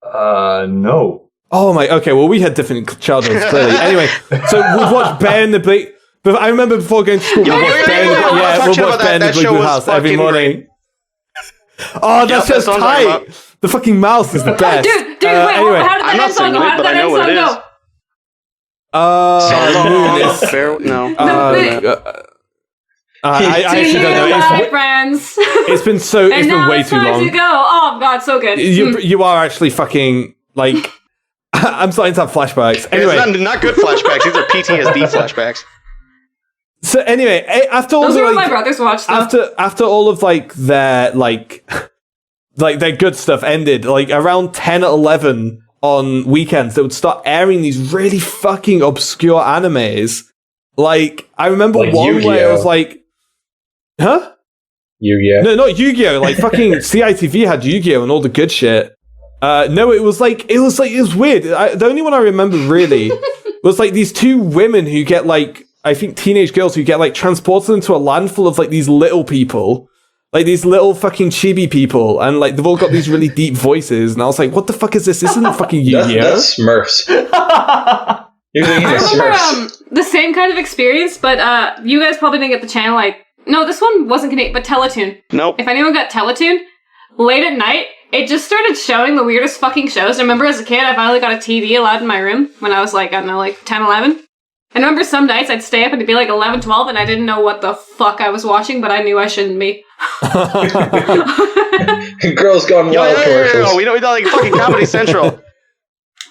No. Oh my, okay, well we had different childhoods, clearly. Anyway, so we'd watch Bear in the Big... But I remember before going to school, we'd watch Bear in the Big... Yeah, we'd watch Bear in the Big Blue House every morning. Oh, that's just tight! The fucking mouse is the best. Dude, wait, anyway. how did that end song go? How did that end song go? No. I actually don't know. Bye, friends. It's been way too long. To go. Oh god, so good. You are actually fucking like. I'm starting to have flashbacks. Anyway, it's not good flashbacks. These are PTSD flashbacks. So anyway, after all those are like, my brothers watched. After all of like their like their good stuff ended, like around 10 or 11 on weekends, they would start airing these really fucking obscure animes. Like I remember like one Yu-Gi-Oh. where I was like, huh? Yu-Gi-Oh. No, not Yu-Gi-Oh. Like fucking CITV had Yu-Gi-Oh and all the good shit. No, it was weird. The only one I remember really was like these two women who get like, I think teenage girls who get like transported into a land full of like these little people, like these little fucking chibi people, and like they've all got these really deep voices. And I was like, what the fuck is this? This isn't fucking Yu-Gi-Oh. That's Smurfs. You're thinking I of remember Smurfs. the same kind of experience, but you guys probably didn't get the channel. Like, no, this one wasn't Canadian, but Teletoon. Nope. If anyone got Teletoon, late at night, it just started showing the weirdest fucking shows. I remember as a kid, I finally got a TV allowed in my room when I was like, I don't know, like 10, 11. I remember some nights I'd stay up and it'd be like 11, 12, and I didn't know what the fuck I was watching, but I knew I shouldn't be. Girls Gone Wild commercials. We know like fucking Comedy Central.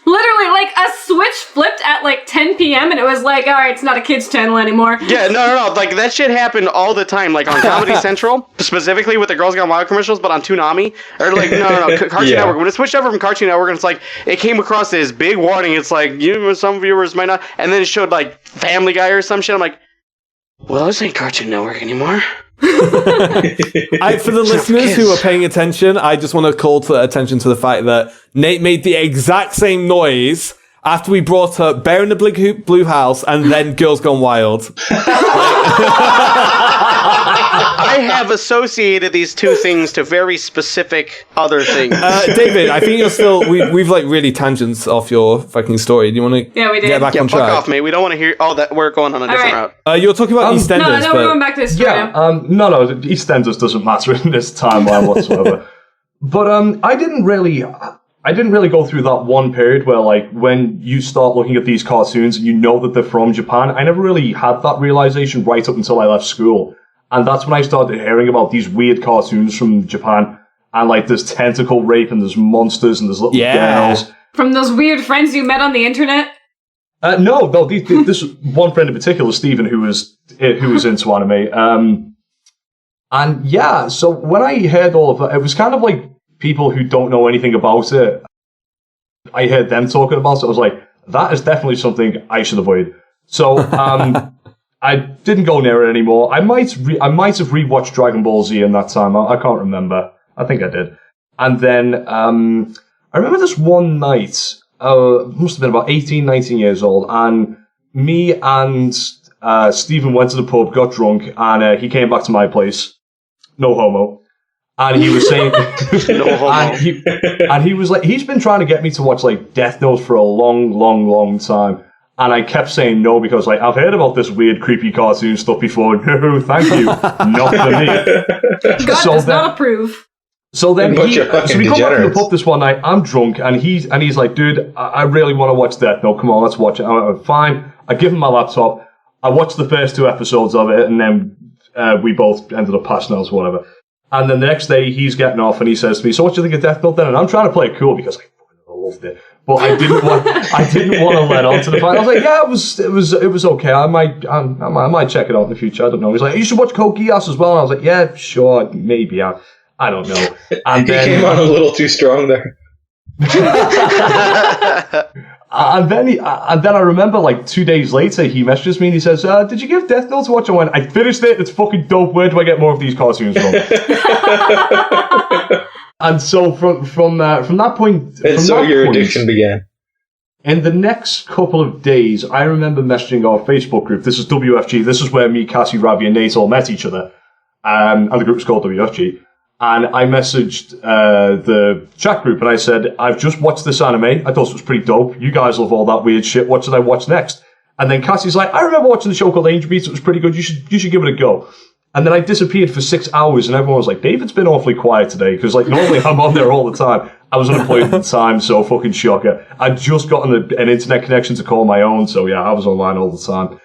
Literally, like, a switch flipped at like 10 p.m. and it was like, alright, it's not a kid's channel anymore. Yeah, no. Like, that shit happened all the time. Like, on Comedy Central, specifically with the Girls Gone Wild commercials, but on Toonami. Or, like, no, Cartoon Network. When it switched over from Cartoon Network, and it's like, it came across this big warning. It's like, some viewers might not. And then it showed, like, Family Guy or some shit. I'm like, well, this ain't Cartoon Network anymore. For the listeners who are paying attention, I just want to call to attention to the fact that Nate made the exact same noise after we brought up Bear in the Big Blue House and then Girls Gone Wild. I have associated these two things to very specific other things. David, I think you're still... We've like really tangents off your fucking story. Do you want to we did. get back on fuck track? off, mate. We don't want to hear... Oh, that we're going on a different route. You're talking about EastEnders, No, we're going back to this story now. No, EastEnders doesn't matter in this timeline whatsoever. But I didn't really go through that one period where, like, when you start looking at these cartoons and you know that they're from Japan, I never really had that realization right up until I left school. And that's when I started hearing about these weird cartoons from Japan. And, like, there's tentacle rape and there's monsters and there's little girls. From those weird friends you met on the internet? No, this one friend in particular, Stephen, who was into anime. And yeah, so when I heard all of that, it was kind of like people who don't know anything about it. I heard them talking about it. I was like, that is definitely something I should avoid. So I didn't go near it anymore. I might have rewatched Dragon Ball Z in that time. I can't remember. I think I did. And then I remember this one night. Must have been about 18, 19 years old, and me and Stephen went to the pub, got drunk, and he came back to my place. No homo. And he was saying, No homo. and he was like, he's been trying to get me to watch like Death Note for a long, long, long time. And I kept saying no because, like, I've heard about this weird, creepy cartoon stuff before. No, thank you, not for me. God does not approve. So then we come back to the degenerates. pub this one night. I'm drunk, and he's like, dude, I really want to watch Death Note. Come on, let's watch it. I went, fine. I give him my laptop. I watched the first 2 episodes of it, and then we both ended up passing out or whatever. And then the next day, he's getting off, and he says to me, "So what do you think of Death Note then?" And I'm trying to play it cool because I fucking loved it, but I didn't want to let on to the fact. I was like, "Yeah, it was okay. I might check it out in the future. I don't know." He's like, "You should watch Code Geass as well." And I was like, "Yeah, sure, maybe. I don't know." And He then came on a little too strong there. And then I remember like 2 days later, he messages me and he says, "Did you give Death Note a watch?" I went, "I finished it. It's fucking dope. Where do I get more of these cartoons from?" And so from that point, your addiction began. In the next couple of days, I remember messaging our Facebook group. This is WFG. This is where me, Cassie, Ravi, and Nate all met each other. And the group was called WFG. And I messaged the chat group and I said, "I've just watched this anime. I thought it was pretty dope. You guys love all that weird shit. What should I watch next?" And then Cassie's like, "I remember watching the show called Angel Beats. It was pretty good. You should give it a go." And then I disappeared for 6 hours and everyone was like, "David's been awfully quiet today." Because like normally I'm on there all the time. I was unemployed at the time, so fucking shocker. I'd just gotten an internet connection to call my own, so yeah, I was online all the time.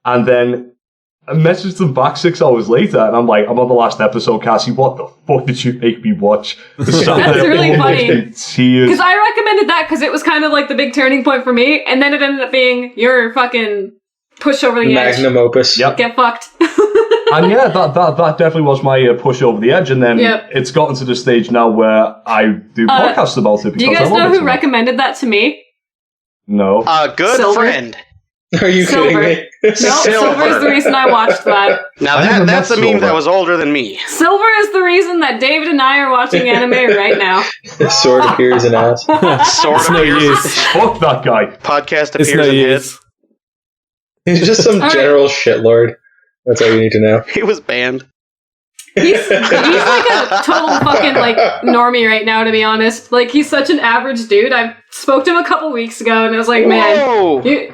And then I messaged them back 6 hours later, and I'm like, "I'm on the last episode, Cassie. What the fuck did you make me watch?" That's really funny. Tears. Because I recommended that because it was kind of like the big turning point for me, and then it ended up being your fucking push over the edge. Magnum opus. Yep. Get fucked. And yeah, that definitely was my push over the edge, and then it's gotten to the stage now where I do podcasts about it. Do you guys know who recommended that to me? No. Good Silver. Friend. Are you kidding me? No, Silver is the reason I watched that. Now that's a meme that was older than me. Silver is the reason that David and I are watching anime right now. Sword appears in ass. Sword appears. Fuck that guy. Podcast appears in his. He's just some general shitlord. That's all you need to know. He was banned. He's like a total fucking like normie right now, to be honest. Like he's such an average dude. I spoke to him a couple weeks ago, and I was like, Whoa. "Man,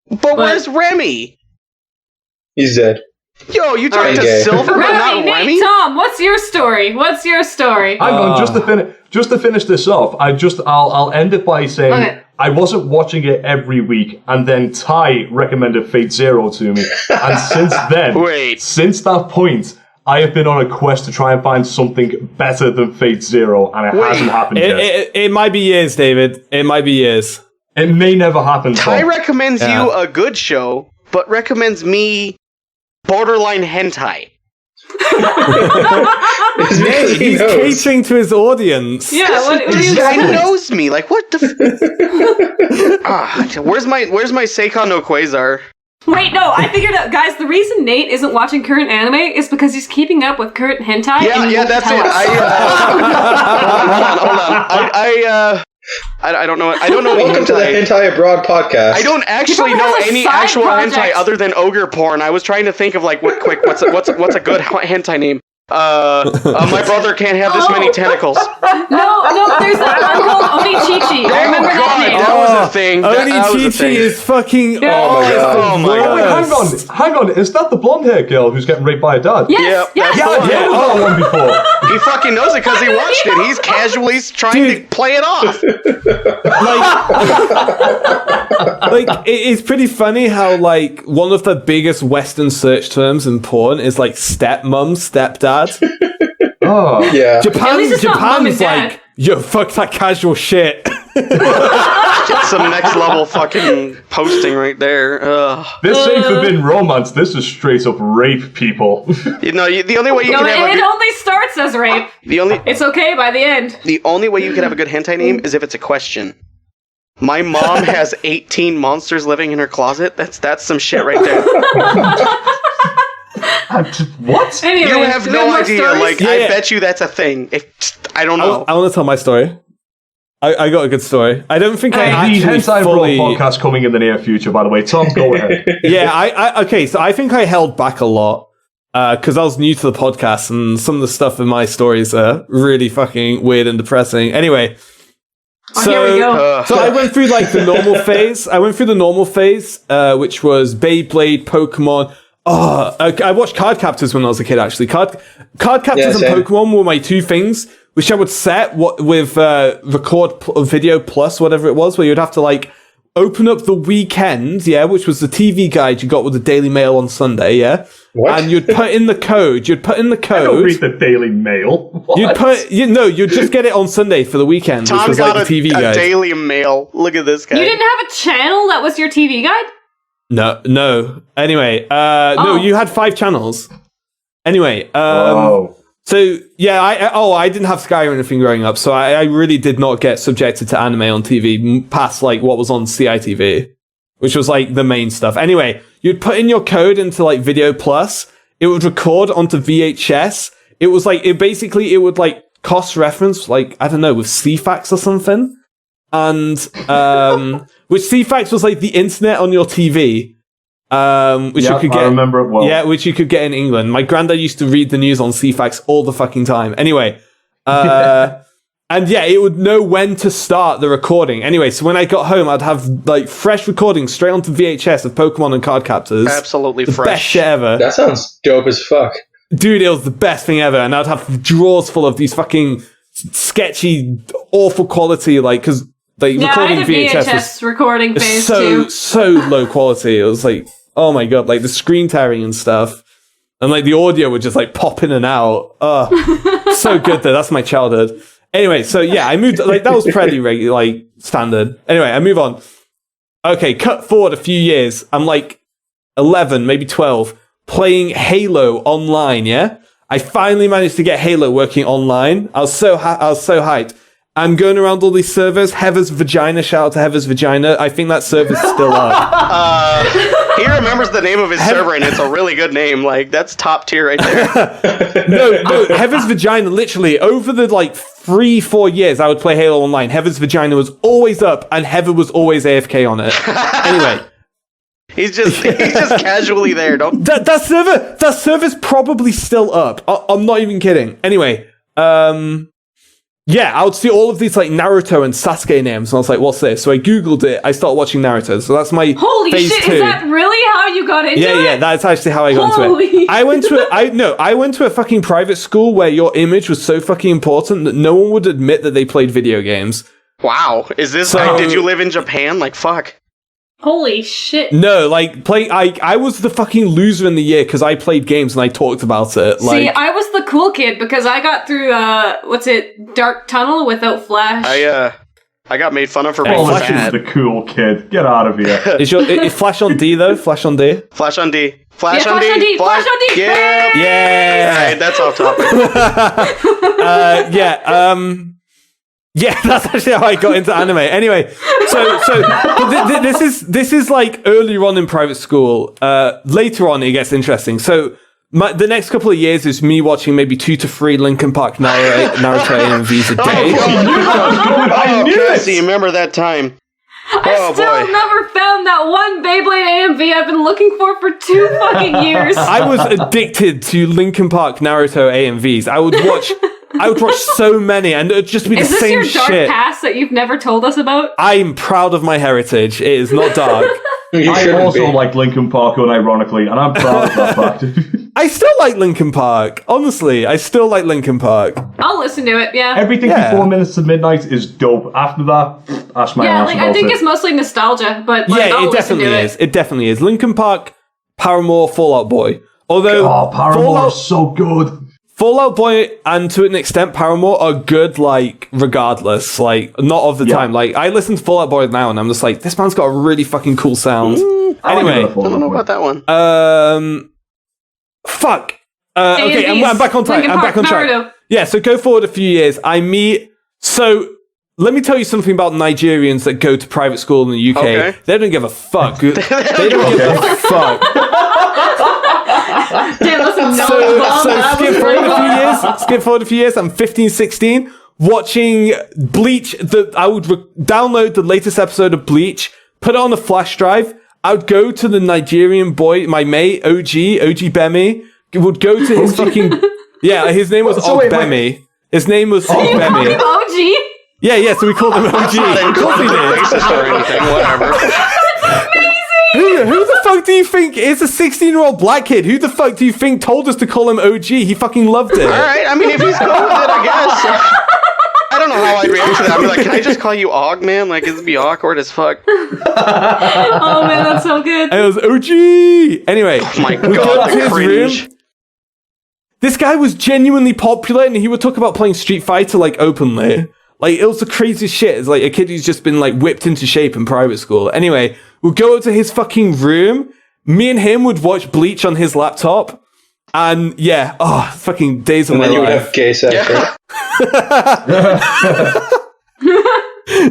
But where's Remy? He's dead. Yo, you talked to gay. Silver, but not Ravi, Remy? Nate, Tom, what's your story? What's your story?" Hang on, just to finish this off, I'll end it by saying Okay. I wasn't watching it every week, and then Ty recommended Fate Zero to me, and since that point, I have been on a quest to try and find something better than Fate Zero, and it hasn't happened yet. It might be years, David. It might be years. It may never happen. Ty Tom. recommends you a good show, but recommends me borderline hentai. He's catering to his audience. Yeah, what This guy knows me. Like, what the? Where's my Seikon no Quasar? Wait, no, I figured out, guys. The reason Nate isn't watching current anime is because he's keeping up with current hentai. Yeah, that's it. Hold on. I don't know. I don't know. Welcome to the Hentai Abroad podcast. I don't actually know any actual hentai other than ogre porn. I was trying to think of like what's a good hentai name. My brother can't have this many tentacles. No, there's that one called Onichichi. I remember that name. That was a thing. Onichichi is fucking. Oh my god. Wait, hang on. Is that the blonde-haired girl who's getting raped by her dad? Yes. Yeah, that one before. He fucking knows it because he watched it. He's casually trying to play it off. Like it's pretty funny how like one of the biggest Western search terms in porn is like stepmom, stepdad. Oh yeah. At least it's not mom and Japan's dad. like, yo, fuck that casual shit. That's some next level fucking posting right there. Ugh. This ain't forbidden romance. This is straight up rape, people. You know, the only way you can have it only starts as rape. It's okay by the end. The only way you can have a good hentai name is if it's a question. My mom has 18 monsters living in her closet. That's some shit right there. What? Anyway, You have do we no more idea. stories? Like, I bet you that's a thing. I don't know. I want to tell my story. I got a good story. I don't think I The actually Hentai fully... Abroad podcast coming in the near future, by the way. Tom, go ahead. Yeah, okay, so I think I held back a lot because I was new to the podcast and some of the stuff in my stories are really fucking weird and depressing. Anyway, Here we go. So I went through like the normal phase. Which was Beyblade, Pokemon. I watched Card Captors when I was a kid, actually. Card Captors and Pokemon were my two things, which I would set with Record Video Plus, whatever it was, where you'd have to like open up the weekend, which was the TV guide you got with the Daily Mail on Sunday, What? and you'd put in the code. I don't read the Daily Mail. What? You'd just get it on Sunday for the weekend, Tom which was got like the TV a guide. Daily Mail. Look at this guy. You didn't have a channel that was your TV guide? No. Anyway, no, you had 5 channels. Anyway, So yeah, I didn't have Sky or anything growing up, so I really did not get subjected to anime on TV past like what was on CITV, which was like the main stuff. Anyway, you'd put in your code into like Video Plus, it would record onto VHS. It was like it would like cross reference like I don't know with CFAX or something, and which CFAX was like the internet on your TV. Which you could get. I remember it well. Yeah, which you could get in England. My granddad used to read the news on CFAX all the fucking time. Anyway, and yeah, it would know when to start the recording. Anyway, so when I got home, I'd have like fresh recordings straight onto VHS of Pokemon and card captors. Absolutely the fresh. Best shit ever. That sounds dope as fuck. Dude, it was the best thing ever. And I'd have drawers full of these fucking sketchy, awful quality, like, because like recording I had a VHS VHS recording phase so low quality. It was like, oh my god, like the screen tearing and stuff. And like the audio would just like pop in and out. So good though. That's my childhood. Anyway, so yeah, I moved, like that was pretty regular, like standard. Anyway, I move on. Okay, cut forward a few years. I'm like 11, maybe 12, playing Halo online, yeah? I finally managed to get Halo working online. I was so hyped. I'm going around all these servers. Heather's Vagina, shout out to Heather's Vagina. I think that server's still up. He remembers the name of his server, and it's a really good name. Like, that's top tier right there. No, Heather's Vagina, literally, over the, like, 3-4 years I would play Halo Online, Heather's Vagina was always up, and Heather was always AFK on it. Anyway. He's just casually there. That server's probably still up. I'm not even kidding. Anyway, yeah, I would see all of these like Naruto and Sasuke names, and I was like, "What's this?" So I googled it. I started watching Naruto. So that's my holy phase shit! 2. Is that really how you got into it? Yeah, that's actually how I got into it. I went to a fucking private school where your image was so fucking important that no one would admit that they played video games. Wow, is this? Did you live in Japan? Like, fuck. Holy shit. No, like, I was the fucking loser in the year because I played games and I talked about it. Like, see, I was the cool kid because I got through, Dark Tunnel without Flash. I got made fun of for being Flash fat. is the cool kid. Get out of here. Is Flash on D, though? Flash on D? Flash on D. Flash on D! Yeah! Yeah! Alright, that's off topic. Yeah, that's actually how I got into anime. Anyway, so this is like earlier on in private school. Later on, it gets interesting. So the next couple of years is me watching maybe 2 to 3 Linkin Park Naruto AMVs a day. I knew Cassie, remember that time? I still never found that one Beyblade AMV I've been looking for 2 fucking years. I was addicted to Linkin Park Naruto AMVs. I would watch so many, and it'd just be the same shit. Is this your dark past that you've never told us about? I'm proud of my heritage. It is not dark. I also like Linkin Park, unironically, and I'm proud of that fact. I still like Linkin Park. Honestly, I still like Linkin Park. I'll listen to it, yeah. Everything before Minutes to Midnight is dope. After that, ask my ass about I think it's mostly nostalgia, but I'll it definitely listen to is. It definitely is. Linkin Park, Paramore, Fall Out Boy. Although Paramore is so good. Fall Out Boy and to an extent Paramore are good, like, regardless. Like, not of the time. Like, I listen to Fall Out Boy now and I'm just like, this man's got a really fucking cool sound. Anyway. I don't know about that one. Fuck. Okay, I'm back on track. Naruto. Yeah, so go forward a few years. So, let me tell you something about Nigerians that go to private school in the UK. Okay. They don't give a fuck. They don't give a fuck. Skip forward a few years. I'm 15, 16, watching Bleach. I would download the latest episode of Bleach, put it on a flash drive. I would go to the Nigerian boy, my mate, OG Bemi, would go to his fucking... Yeah, his name was Bemi. His name was Bemi. OG? Yeah, so we called him OG. Of course he did. Racist or anything, whatever. Who the fuck do you think is a 16-year-old black kid? Who the fuck do you think told us to call him OG? He fucking loved it. Alright, I mean, if he's cool with it, I guess. I don't know how I'd react to that. I'd be like, can I just call you Og, man? Like, it'd be awkward as fuck. Oh, man, that's so good. And it was OG! Anyway, Oh my we go god, to the his cringe. room. This guy was genuinely popular, and he would talk about playing Street Fighter, like, openly. Like, it was the craziest shit. It's like a kid who's just been, like, whipped into shape in private school. Anyway, we'd go up to his fucking room. Me and him would watch Bleach on his laptop. And yeah, fucking days of And my then you would life. have gay sex, right?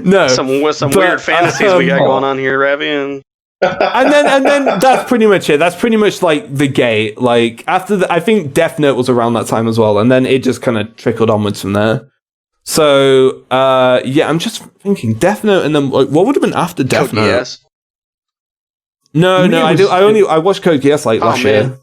No, Some weird fantasies we got going on here, Ravi. And then that's pretty much it. That's pretty much like the gay. Like after I think Death Note was around that time as well, and then it just kind of trickled onwards from there. So yeah, I'm just thinking Death Note, and then like, what would have been after Death Note? Yes. No, I watched Code Geass like last year.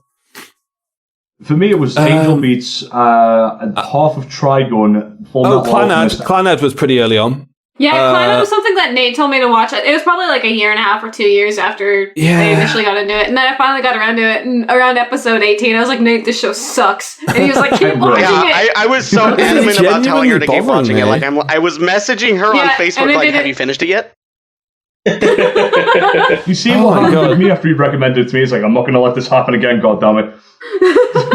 For me, it was Angel Beats, and half of Trigun. Clannad was pretty early on. Yeah, Clannad was something that Nate told me to watch. It was probably like a year and a half or 2 years after I initially got into it. And then I finally got around to it. And around episode 18, I was like, Nate, this show sucks. And he was like, keep watching it. I was so adamant about telling her to keep watching it. Like I was messaging her on Facebook like, have you finished it yet? You see what happened with me after you recommended it to me? It's like, I'm not going to let this happen again, goddammit.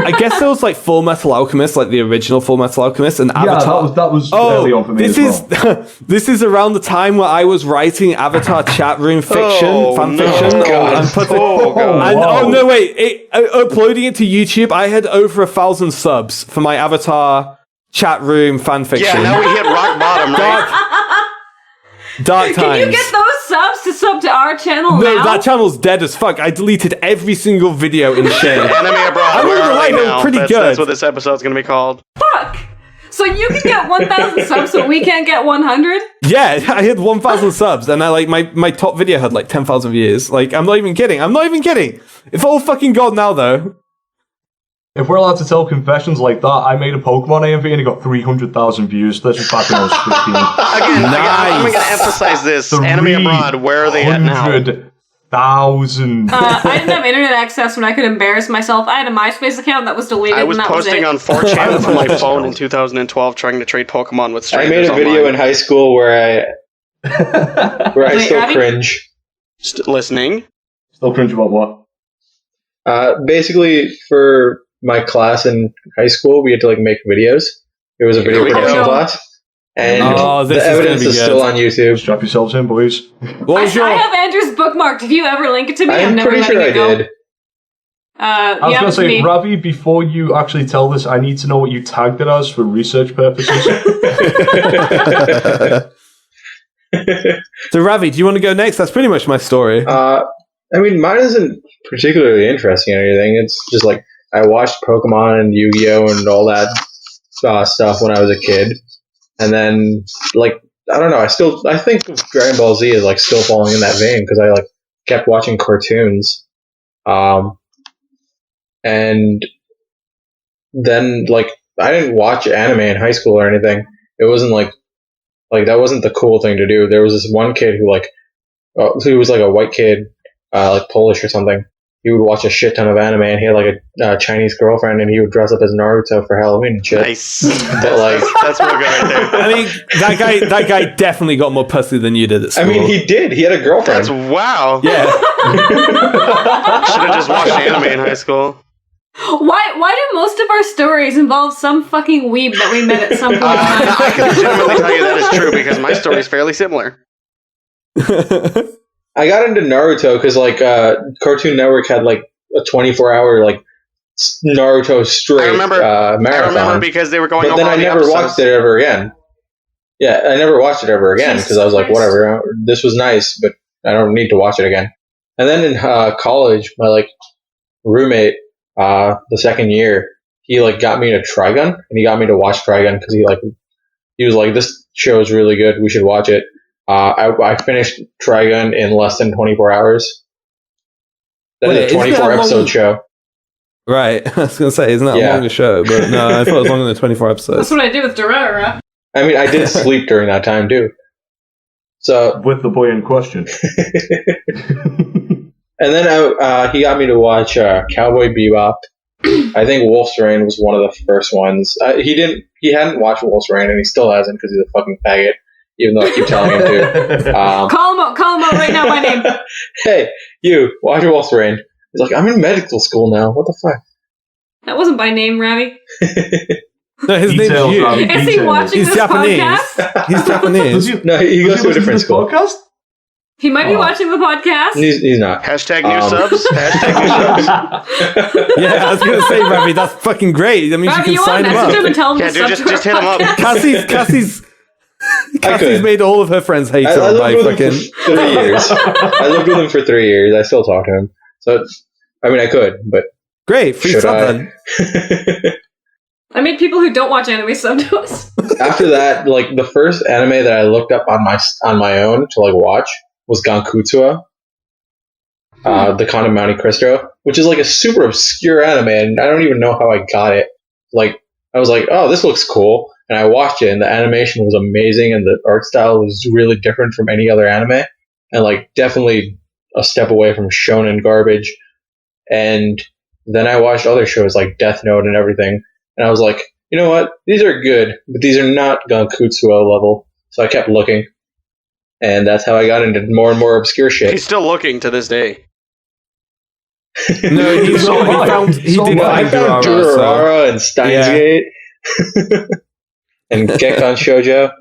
I guess there was like Full Metal Alchemist, like the original Full Metal Alchemist, and Avatar. Yeah, that was early on for me This is around the time where I was writing Avatar chat room fiction, fan fiction. Uploading it to YouTube, I had over 1,000 subs for my Avatar chat room fan fiction. Yeah, now we hit rock bottom, right? Dark times. Can you get those subs to sub to our channel now? No, that channel's dead as fuck. I deleted every single video in share. Anime Abroad, where are they now? Pretty good. That's what this episode's going to be called. Fuck! So you can get 1,000 subs, but we can't get 100? Yeah, I had 1,000 subs, and I like my top video had like 10,000 views. Like, I'm not even kidding. It's all fucking gone now, though. If we're allowed to tell confessions like that, I made a Pokemon AMV and it got 300,000 views. This was back when I was 15. Again, I'm going to emphasize this. Anime Abroad, where are they at now? 300,000. I didn't have internet access when I could embarrass myself. I had a MySpace account that was deleted. I was posting on 4chan from my phone in 2012 trying to trade Pokemon with strangers. I made a video in high school where I still Abby? cringe. Listening. Still cringe about what? Basically, for my class in high school, we had to like make videos. It was a video production class, and the evidence is still on YouTube. Strap yourselves in, boys. I have Andrew's bookmarked. If you ever link it to me, I'm never pretty sure I did. I was going to say, Ravi, before you actually tell this, I need to know what you tagged it as for research purposes. So, Ravi, do you want to go next? That's pretty much my story. I mean, mine isn't particularly interesting or anything. It's just like I watched Pokemon and Yu-Gi-Oh! And all that stuff when I was a kid. And then, like, I don't know, I think of Dragon Ball Z is, like, still falling in that vein because I, like, kept watching cartoons. And then, like, I didn't watch anime in high school or anything. It wasn't, like that wasn't the cool thing to do. There was this one kid who, like, he was, like, a white kid, like, Polish or something. He would watch a shit ton of anime, and he had like a Chinese girlfriend, and he would dress up as Naruto for Halloween and shit. Nice. But like, that's real good right there. I mean, that guy definitely got more pussy than you did at school. I mean, he did. He had a girlfriend. That's wow. Yeah. Should have just watched anime in high school. Why do most of our stories involve some fucking weeb that we met at some point in time? I can legitimately tell you that is true because my story is fairly similar. I got into Naruto because like Cartoon Network had like a 24-hour like Naruto straight marathon. I remember because they were going. But then I never watched it ever again. Yeah, I never watched it ever again because I was like, whatever, this was nice, but I don't need to watch it again. And then in college, my like roommate, the second year, he like got me to Trigun, and he got me to watch Trigun because he was like, this show is really good, we should watch it. I finished Trigun in less than 24 hours. That is a 24 episode show. Right. I was going to say, isn't that a longer show? But no, I thought it was longer than 24 episodes. That's what I did with Durara. I mean, I did sleep during that time, too. So with the boy in question. And then he got me to watch Cowboy Bebop. I think Wolf's Rain was one of the first ones. He hadn't watched Wolf's Rain, and he still hasn't because he's a fucking faggot. Even though I keep telling him to. Call him out right now by name. Hey, you, watch Wolf's Rain. He's like, I'm in medical school now. What the fuck? That wasn't by name, Ravi. No, his name's you. Is he watching this Japanese. podcast? He's Japanese. No, he goes to a different school. Podcast? He might be watching the podcast. He's not. Hashtag new subs. Hashtag new subs. Yeah, I was going to say, Ravi, that's fucking great. That means Ravi, you you can want sign to him message him up. and tell him Yeah, to dude, sub to just our hit him up. podcast? Cassie's made all of her friends hate I her lived by with fucking... him for 3 years. I lived with him for 3 years. I still talk to him. So, I mean, I could, but Great, free should sub I? then. I made people who don't watch anime sub to us. After that, like the first anime that I looked up on my own to like watch was Gankutsuwa, the Con of Monte Cristo, which is like a super obscure anime, and I don't even know how I got it. Like I was like, oh, this looks cool, and I watched it, and the animation was amazing, and the art style was really different from any other anime, and like definitely a step away from shonen garbage. And then I watched other shows like Death Note and everything. And I was like, you know what? These are good, but these are not Gankutsuo level. So I kept looking. And that's how I got into more and more obscure shit. He's still looking to this day. No, he's not. He did I find found Durarara, so- Durarara and Steins Gate. And Gekon Shoujo.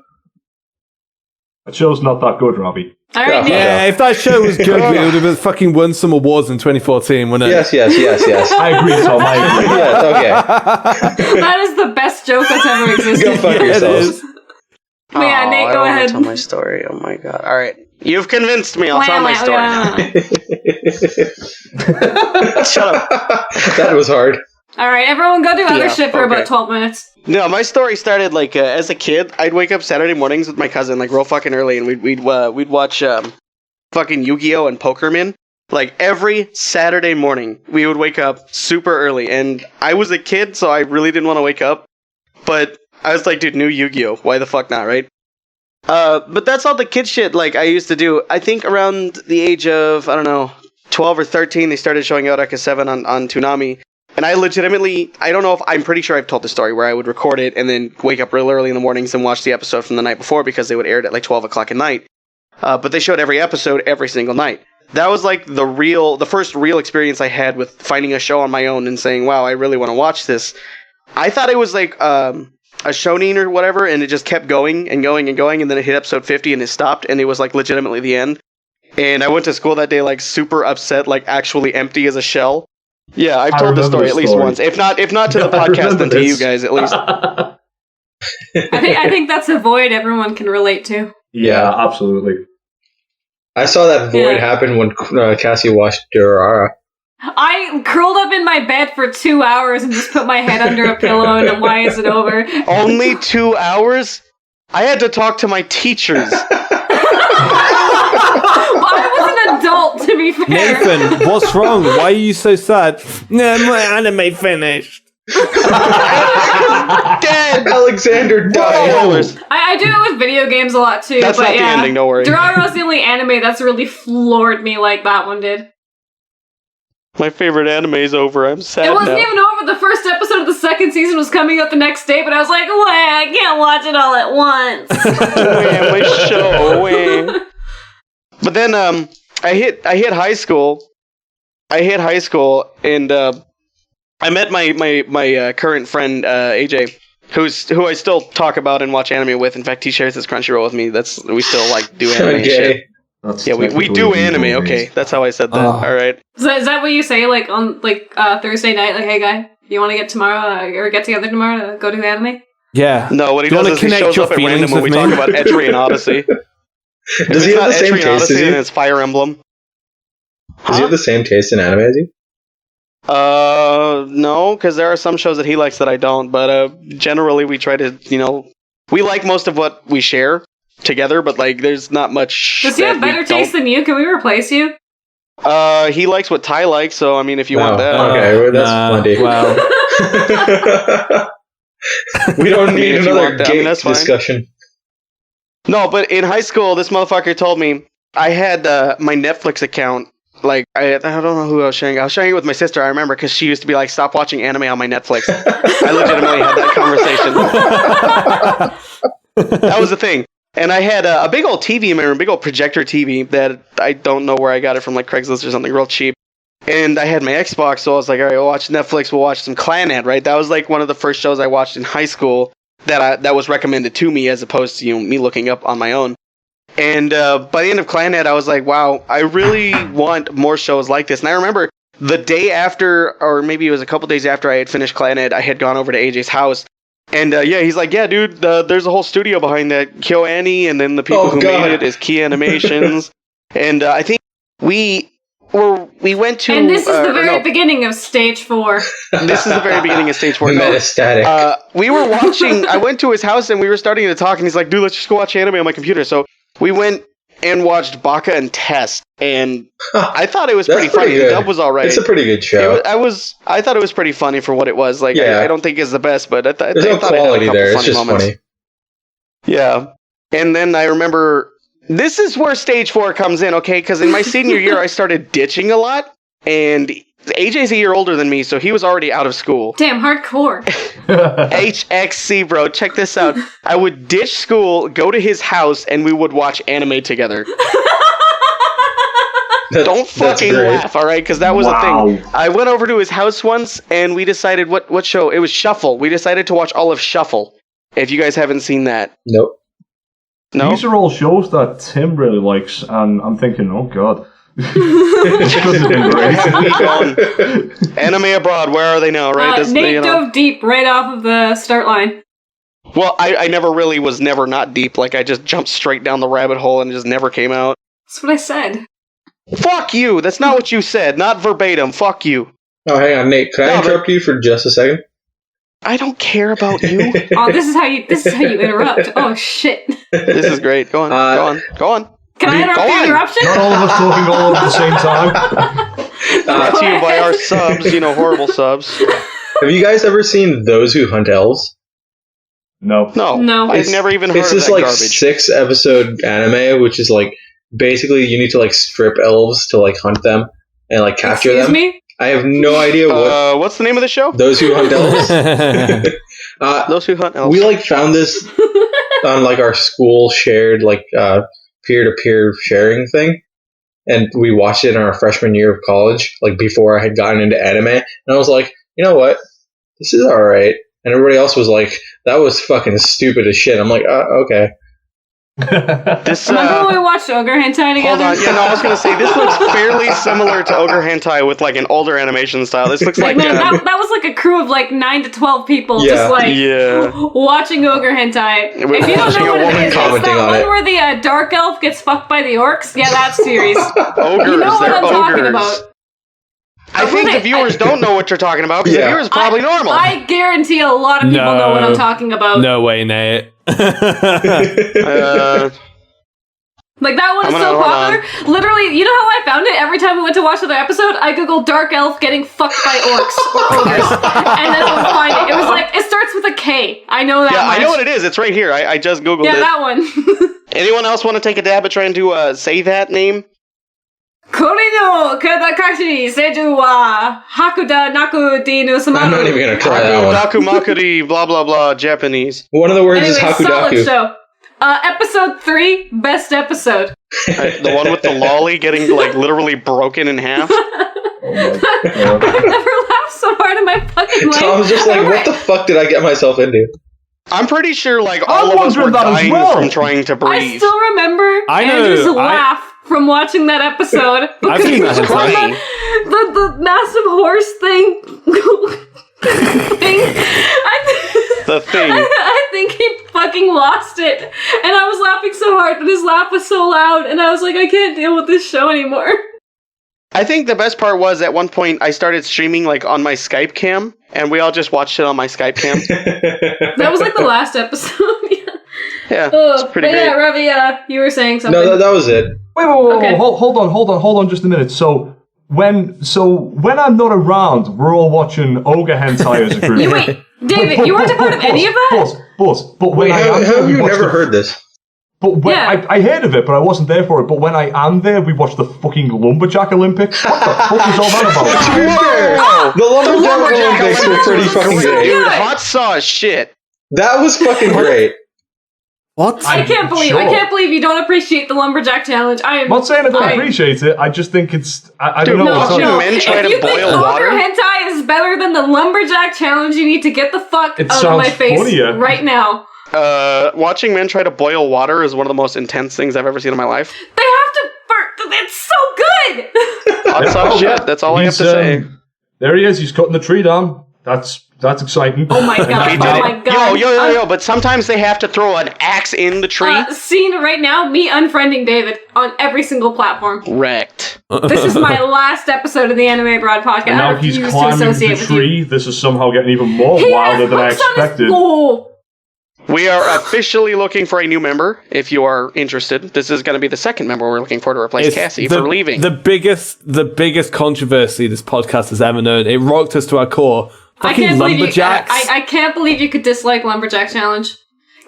That show's not that good, Robbie. All right, Nick. Yeah, if that show was good, it would have fucking won some awards in 2014, wouldn't it? Yes. I agree, Tom. I agree. Yes, okay. That is the best joke that's ever Go existed. fuck It yourselves. is. But yeah, Nate, I go don't wanna ahead. Tell my story. Oh my god! All right, you've convinced me. I'll tell my story. Shut up. That was hard. All right, everyone, go do other Yeah, shit for okay. about 12 minutes. No, my story started like as a kid. I'd wake up Saturday mornings with my cousin like real fucking early, and we'd watch fucking Yu-Gi-Oh and Pokerman. Like every Saturday morning, we would wake up super early, and I was a kid, so I really didn't want to wake up. But I was like, dude, new Yu-Gi-Oh, why the fuck not, right? But that's all the kid shit like I used to do. I think around the age of 12 or 13, they started showing Eureka 7 on Toonami. And I legitimately, I'm pretty sure I've told the story where I would record it and then wake up real early in the mornings and watch the episode from the night before because they would air it at like 12 o'clock at night. But they showed every episode every single night. That was like the first real experience I had with finding a show on my own and saying, wow, I really want to watch this. I thought it was like a shonen or whatever, and it just kept going and going and going, and then it hit episode 50 and it stopped, and it was like legitimately the end. And I went to school that day like super upset, like actually empty as a shell. Yeah, I've told this story at least once. If not to the podcast, then to you guys at least. I think that's a void everyone can relate to. Yeah, absolutely. I saw that void happen when Cassie watched Durarara. I curled up in my bed for 2 hours and just put my head under a pillow and why is it over? Only 2 hours? I had to talk to my teachers. I was an adult, to be fair. Nathan, what's wrong? Why are you so sad? No, my anime finished. Dead! Alexander died. I do it with video games a lot too. That's but not the ending, don't worry. Durarara's the only anime that's really floored me like that one did. My favorite anime's over. I'm sad It wasn't now. even over. The first episode of the second season was coming out the next day, but I was like, wah, I can't watch it all at once. Wah, my show. Wah. But then I hit high school. And I met my current friend AJ, who I still talk about and watch anime with. In fact, he shares his Crunchyroll with me. We still like do anime and shit. That's Yeah, we do anime. Okay, that's how I said that. All right. Is that what you say, like on Thursday night? Like, hey guy, you want to get tomorrow or get together tomorrow to go do anime? Yeah. No, what he Do you does wanna is he connect shows your up at random feelings when we with talk me? about Etchery and Odyssey. Does he have the same Etchery and taste as Odyssey, then you? it's Fire Emblem. Does he have the same taste in anime as you? No, because there are some shows that he likes that I don't. But generally, we try to, we like most of what we share together. But like, there's not much. Does he have better taste than you? Can we replace you? He likes what Ty likes. So I mean, if you want that, Okay, well, that's plenty. Well, We don't need if you another want that, I mean, gate that's fine. discussion. No, but in high school, this motherfucker told me I had my Netflix account. Like, I don't know who I was sharing. I was sharing it with my sister, I remember, because she used to be like, stop watching anime on my Netflix. I legitimately had that conversation. That was the thing. And I had a big old TV, I remember, a big old projector TV that I don't know where I got it from, like Craigslist or something real cheap. And I had my Xbox, so I was like, all right, we'll watch Netflix, we'll watch some Clannad, right? That was like one of the first shows I watched in high school that was recommended to me as opposed to me looking up on my own. And by the end of Clanhead, I was like, wow, I really want more shows like this. And I remember the day after, or maybe it was a couple days after I had finished Clanhead, I had gone over to AJ's house. And he's like, yeah, dude, there's a whole studio behind that. KyoAni, and then the people who made it is Key Animations. And I think we went to... And this is the very beginning of Stage 4. This is the very beginning of Stage 4. Metastatic. We were watching... I went to his house and we were starting to talk, and he's like, dude, let's just go watch anime on my computer. So we went and watched Baka and Test, and I thought it was pretty funny. Good. The dub was alright. It's a pretty good show. I thought it was pretty funny for what it was. Like, I don't think it's the best, but I thought there's no quality there. It's just moments. Funny. Yeah. And then I remember... This is where Stage 4 comes in, okay? Because in my senior year, I started ditching a lot, and AJ's a year older than me, so he was already out of school. Damn, hardcore. HXC, bro. Check this out. I would ditch school, go to his house, and we would watch anime together. Don't fucking laugh, alright? Because that was a thing. I went over to his house once, and we decided what show? It was Shuffle. We decided to watch all of Shuffle. If you guys haven't seen that. Nope. No? These are all shows that Tim really likes, and I'm thinking, oh god. Anime Abroad, where are they now, right? Nate dove deep right off of the start line. Well, I was never not deep. Like, I just jumped straight down the rabbit hole and just never came out. That's what I said. Fuck you! That's not what you said. Not verbatim. Fuck you. Oh, hang on, Nate. Can I interrupt you for just a second? I don't care about you. Oh, this is how you interrupt. Oh shit. This is great. Go on. Go on. Can I interrupt the interruption? Not all of us talking all at the same time. Brought to you by our subs, horrible subs. Have you guys ever seen Those Who Hunt Elves? No. I've never even heard of that It's this like garbage. 6-episode anime, which is like basically you need to like strip elves to like hunt them and like capture Excuse them. me? I have no idea what's the name of the show? Those Who Hunt Elves. Those Who Hunt Elves. We like found this on like our school shared like peer-to-peer sharing thing, and we watched it in our freshman year of college, like before I had gotten into anime, and I was like, you know what, this is all right. And everybody else was like, that was fucking stupid as shit. I'm like, okay. Remember when we watched Ogre Hentai together? Hold on, I was gonna say this looks fairly similar to Ogre Hentai with like an older animation style. This looks like that was like a crew of like 9 to 12 people just like watching Ogre Hentai. If you don't know what it is, it's that one where the dark elf gets fucked by the orcs. Yeah, that series. Ogres, you know what I'm talking about. I think the viewers don't know what you're talking about because the viewers probably normal. I guarantee a lot of people know what I'm talking about. No way, Nate. Like that one is so popular. Literally, you know how I found it? Every time we went to watch another episode, I googled dark elf getting fucked by orcs or ogres, and then I would find it. It was like it starts with a K. I know that. Yeah, much. I know what it is. It's right here. I just googled it. Yeah, that one. Anyone else want to take a dab at trying to say that name? Kore no kadakashi seju wa hakuda naku dinu samaru. I'm not even gonna try that one. Dakumakuri, blah blah blah, Japanese. One of the words anyway, is hakudaku. Solid show. Episode 3, best episode. The one with the lolly getting like literally broken in half. I've never laughed so hard in my fucking life. Tom's just like, what the fuck did I get myself into? I'm pretty sure like all of us were dying from trying to breathe. I still remember Andrew's laugh from watching that episode. I've seen that funny. The massive horse thing. The thing. I think he fucking lost it. And I was laughing so hard, and his laugh was so loud, and I was like, I can't deal with this show anymore. I think the best part was at one point I started streaming like on my Skype cam, and we all just watched it on my Skype cam. That was like the last episode. Yeah, it's pretty great. Yeah, Ravi, you were saying something. No, that was it. Wait, Okay. hold on just a minute. So when I'm not around, we're all watching ogre hentai as a group. Wait, David, you weren't a part of any of that? But when Wait, I am how there, have we you watch never heard this? But when I heard of it, but I wasn't there for it. But when I am there, we watch the fucking lumberjack Olympics. What the fuck is all that about? The lumberjack Olympics were pretty fucking great. Dude, hot sauce shit. That was fucking great. What? I can't believe you don't appreciate the lumberjack challenge. I'm not saying I don't appreciate it. I just think it's I don't know. No. Men try if to you think boil water? ogre hentai is better than the lumberjack challenge, you need to get the fuck It out of my sounds face funnier. right now. Watching men try to boil water is one of the most intense things I've ever seen in my life. They have to burn. It's so good. Hot sauce shit. That's all I have to say. There he is. He's cutting the tree down. That's exciting. Oh my god! He did Oh it. my god! Yo! But sometimes they have to throw an axe in the tree. Scene right now: me unfriending David on every single platform. Wrecked. This is my last episode of the Anime Broad podcast. And now he's climbing the tree. This is somehow getting even more wilder than I expected. We are officially looking for a new member. If you are interested, this is going to be the second member we're looking for to replace Cassie for leaving. The biggest controversy this podcast has ever known. It rocked us to our core. Fucking lumberjacks. I can't believe you could dislike Lumberjack Challenge.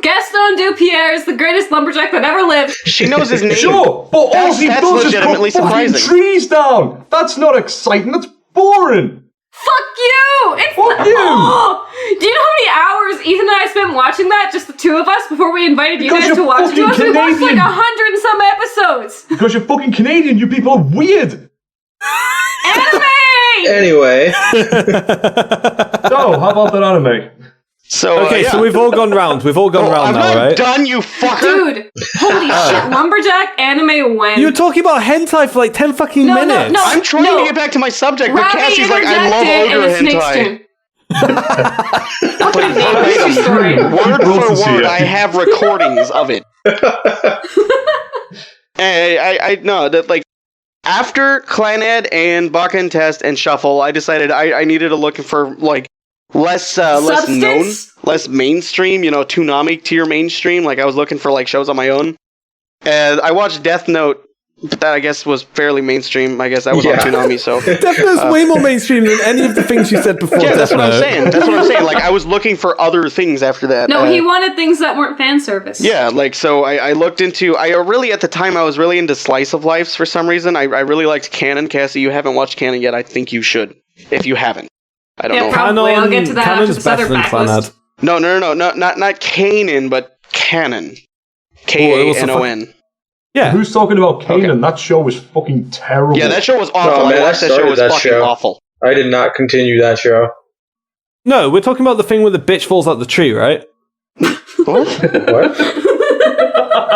Gaston Dupierre is the greatest lumberjack that ever lived. She knows his name. Sure, but all he does is cut fucking trees down. That's not exciting. That's boring. Fuck you! Fuck you! Oh, do you know how many hours Ethan and I spent watching that? Just the two of us before we invited you guys to watch it to us? We watched like 100 and some episodes. Because you're fucking Canadian. You people are weird. Anime! Anyway. So, how about that anime? So so we've all gone round. We've all gone round now, right? I'm done, you fucker. Dude, holy shit! Lumberjack anime win. You were talking about hentai for like 10 fucking minutes. No, I'm trying to get back to my subject, but Ravi Cassie's like, I love ogre hentai. Word for word, I have recordings of it. I know that, like, after Clannad and Bakken Test and Shuffle, I decided I needed to look for, like, less known, less mainstream, Toonami tier mainstream. Like, I was looking for, like, shows on my own. And I watched Death Note, but that, I guess, was fairly mainstream. I guess that was on Toonami, so... Death Note's way more mainstream than any of the things you said before. Yeah, that's what I'm saying. That's what I'm saying. Like, I was looking for other things after that. No, he wanted things that weren't fan service. Yeah, like, so I looked into... at the time, I was really into slice of lives for some reason. I really liked Canon. Cassie, you haven't watched Canon yet. I think you should, if you haven't. I don't know. Probably. I'll get to that after this other backlist. No, not Kanan, but Canon. Kanon. Yeah. Who's talking about Kanan? Okay. That show was fucking terrible. Yeah, that show was awful. Man, I watched that show. It was fucking awful. I did not continue that show. No, we're talking about the thing where the bitch falls out the tree, right? What?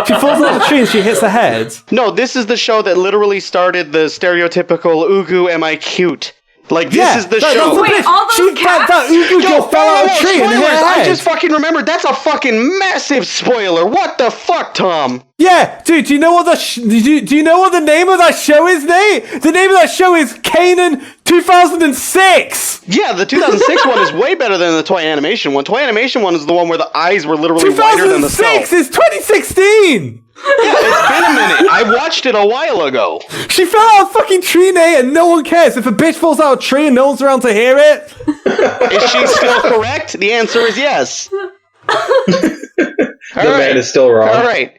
She falls out the tree and she hits her head. No, this is the show that literally started the stereotypical Ugu, am I cute? Like, this is the show. Wait, all those cats? That Ugu girl fell out of a tree and hit her head. I just fucking remembered. That's a fucking massive spoiler. What the fuck, Tom? Yeah, dude. Do you know what do you know what the name of that show is, Nate? The name of that show is Kanan 2006. Yeah, the 2006 one is way better than the Toy Animation one. Toy Animation one is the one where the eyes were literally wider than the skull. 2006 is 2016. Yeah, it's been a minute. I watched it a while ago. She fell out of a fucking tree, Nate, and no one cares. If a bitch falls out of a tree and no one's around to hear it. Is she still correct? The answer is yes. The man is still wrong. All right.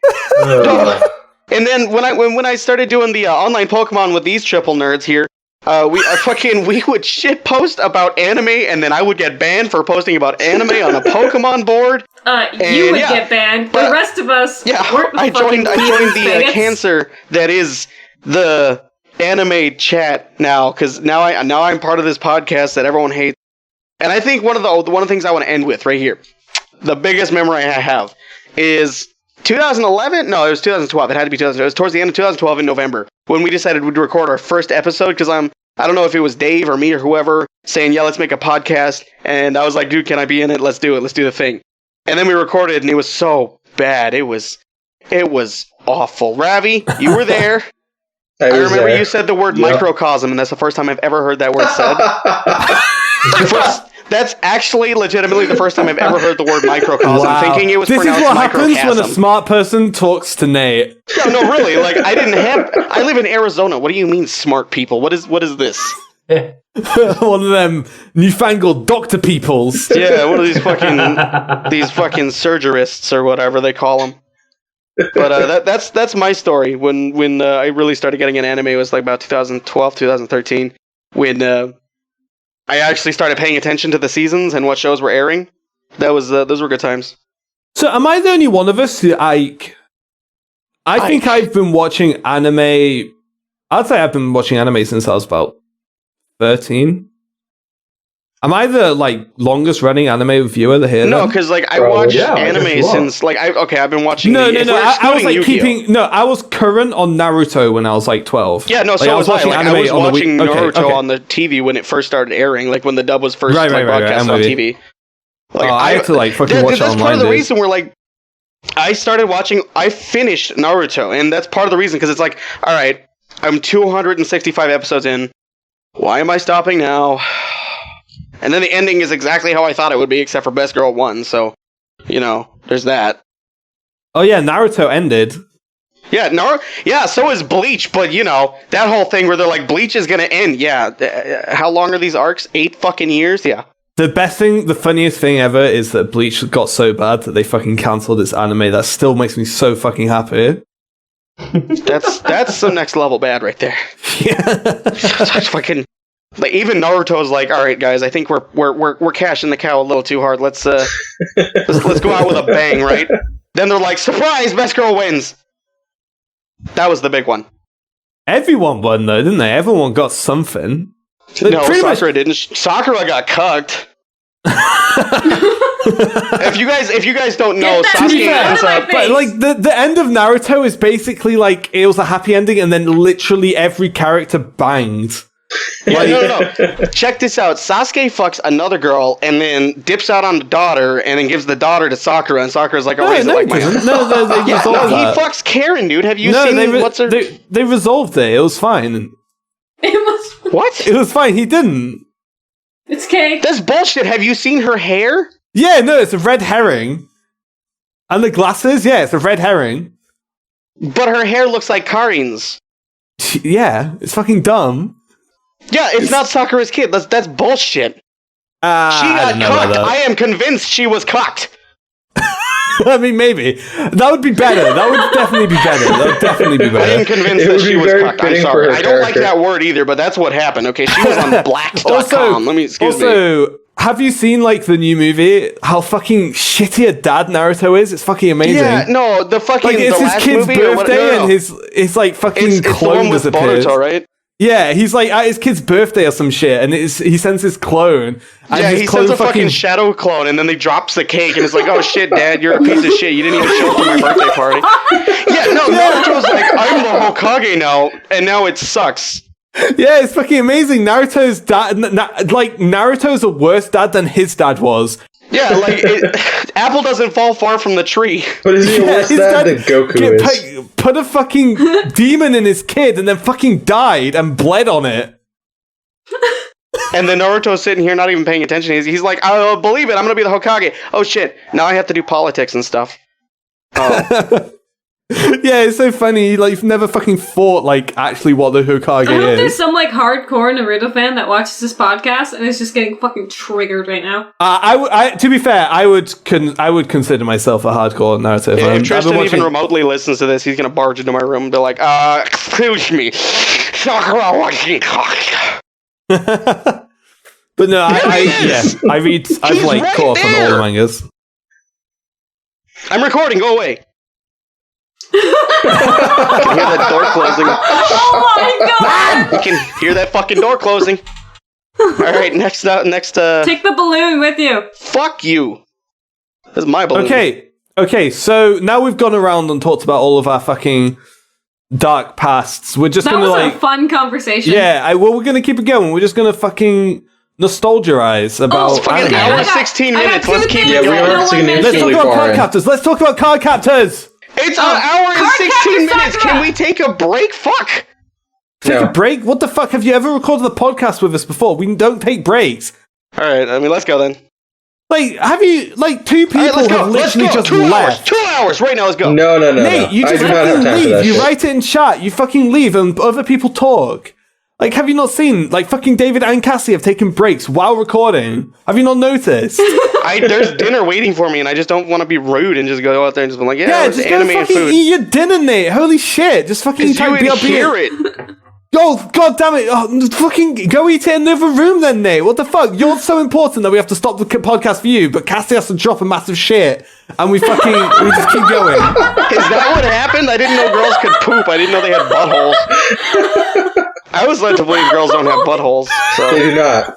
And then when I started doing the online Pokemon with these triple nerds here, we would shit post about anime, and then I would get banned for posting about anime on a Pokemon board. You would get banned. The rest of us weren't the I joined the faggots. cancer that is the anime chat now, because now I'm part of this podcast that everyone hates. And I think one of the things I want to end with right here, the biggest memory I have is 2011. No, it was 2012. It had to be 2012. It was towards the end of 2012 in November when we decided we'd record our first episode, because I don't know if it was Dave or me or whoever saying, yeah, let's make a podcast. And I was like, dude, can I be in it? Let's do it. Let's do the thing. And then we recorded, and it was so bad. It was awful. Ravi, you were there. I remember you said the word microcosm, and that's the first time I've ever heard that word said. That's actually legitimately the first time I've ever heard the word microcosm, thinking it was pronounced microcosm. This is what happens when a smart person talks to Nate. No, really. Like, I live in Arizona. What do you mean, smart people? What is this? One of them newfangled doctor peoples. Yeah, one of these fucking surgerists or whatever they call them. But that's my story. When I really started getting into anime, it was like about 2012, 2013, when I actually started paying attention to the seasons and what shows were airing. Those were good times. So, am I the only one of us who I think I've been watching anime. I'd say I've been watching anime since I was about 13. Am I the longest running anime viewer here? No, then? because I Probably, watch yeah, I guess anime you are. since I've been watching. No. if we're I was excluding Yu-Gi-Oh. I was current on Naruto when I was 12. Yeah, no, so I was watching I anime was on the watching week. Naruto on the TV when it first started airing, when the dub was first broadcast on TV. I had to fucking watch it online. That's part of the reason where I started watching. I finished Naruto, and that's part of the reason because it's all right, I'm 265 episodes in. Why am I stopping now? And then the ending is exactly how I thought it would be, except for Best Girl won. So, there's that. Oh yeah, Naruto ended. Yeah, so is Bleach, but that whole thing where they're like, Bleach is gonna end. Yeah, how long are these arcs? 8 fucking years? Yeah. The funniest thing ever is that Bleach got so bad that they fucking cancelled its anime. That still makes me so fucking happy. That's some next level bad right there. Yeah. Fucking even Naruto's all right, guys. I think we're cashing the cow a little too hard. Let's go out with a bang, right? Then they're like, surprise, Best Girl wins. That was the big one. Everyone won though, didn't they? Everyone got something. No, Sakura didn't. Sakura got cucked. if you guys don't know, Sasuke ends up. But the end of Naruto is basically it was a happy ending, and then literally every character banged. Yeah, no. Check this out. Sasuke fucks another girl and then dips out on the daughter and then gives the daughter to Sakura, and Sakura's like, "Oh, no, he fucks Karen, dude. Have you seen what's her? They resolved it. It was fine. It was what? It was fine. He didn't. It's cake. That's bullshit. Have you seen her hair? Yeah, no, it's a red herring. And the glasses, yeah, it's a red herring. But her hair looks like Karin's. Yeah, it's fucking dumb. Yeah, it's not Sakura's kid. That's bullshit. She got cucked. I am convinced she was cucked. I mean, maybe. That would be better. That would definitely be better. I am convinced that she was cucked. I'm sorry. I don't like that word either, but that's what happened. Okay, she was on blacks.com. Excuse me. Have you seen the new movie? How fucking shitty a dad Naruto is? It's fucking amazing. Yeah, no, the fucking it's his kid's birthday and his fucking clone disappeared. Boruto, right? Yeah, he's at his kid's birthday or some shit, and he sends his clone. And yeah, he sends a fucking shadow clone, and then he drops the cake, and it's like, oh shit, Dad, you're a piece of shit. You didn't even show up to my birthday party. Yeah, no, Naruto's I'm the Hokage now, and now it sucks. Yeah, it's fucking amazing. Naruto's dad, Naruto's a worse dad than his dad was. Yeah, apple doesn't fall far from the tree. But is he a worse dad than Goku is? Put a fucking demon in his kid and then fucking died and bled on it. And then Naruto's sitting here not even paying attention. He's like, I believe it, I'm gonna be the Hokage. Oh shit, now I have to do politics and stuff. Oh. Yeah, it's so funny. You've never fucking thought actually what the Hokage is. I hope there's some hardcore Naruto fan that watches this podcast and is just getting fucking triggered right now. To be fair, I would consider myself a hardcore Naruto fan. If Tristan even remotely listens to this, he's gonna barge into my room and be like, excuse me, Sakura watching. But no, I've caught up on all the mangas. I'm recording. Go away. You can hear that door closing. Oh my god! You can hear that fucking door closing. Alright, next. Take the balloon with you. Fuck you. This is my balloon. Okay, so now we've gone around and talked about all of our fucking dark pasts. We're just gonna a fun conversation. Yeah, we're gonna keep it going. We're just gonna fucking nostalgize about fucking hour 16 minutes. Let's keep it going. Let's talk about card captors. It's an hour and 16 minutes. Can we take a break? Fuck. Take a break? What the fuck? Have you ever recorded a podcast with us before? We don't take breaks. Alright, let's go then. Have you, two people have literally just left. 2 hours, right now, let's go. No. Nate, you just fucking leave. You write it in chat, you fucking leave, and other people talk. Have you not seen, fucking David and Cassie have taken breaks while recording? Have you not noticed? There's dinner waiting for me, and I just don't want to be rude and just go out there and just be like, just anime and food. Eat your dinner, Nate. Holy shit. Just fucking type BRB. Hear it. Oh, god damn it. Oh, fucking go eat it in another room then, Nate. What the fuck? You're so important that we have to stop the podcast for you, but Cassie has to drop a massive shit, and we just keep going. Is that what happened? I didn't know girls could poop. I didn't know they had buttholes. I was led to believe girls don't have buttholes. So. They do not.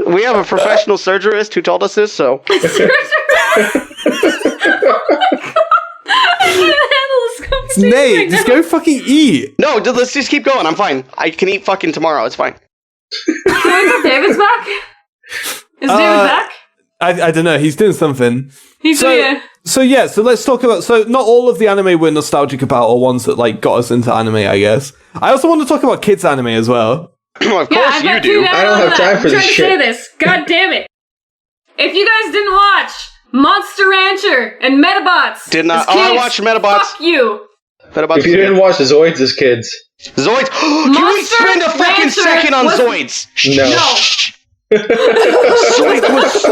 We have a professional surgerist who told us this, so. I can't handle this conversation. Nate, right just now. go fucking eat. No, let's just keep going. I'm fine. I can eat fucking tomorrow. It's fine. Can we get David's back? Is David back? I don't know. He's doing something. He's here. So let's talk about. So not all of the anime we're nostalgic about are ones that like got us into anime, I guess. I also want to talk about kids anime as well. Of course I've you got do. two I don't have time for this I'm trying to shit. say this. God damn it! If you guys didn't watch Monster Rancher and Metabots, Did not. as Oh, I kids, watched Metabots. Fuck you. Metabots. If you didn't watch the Zoids as kids, Zoids. Can we Monster spend a fucking Rancher second on was- Zoids? no. Zoids was.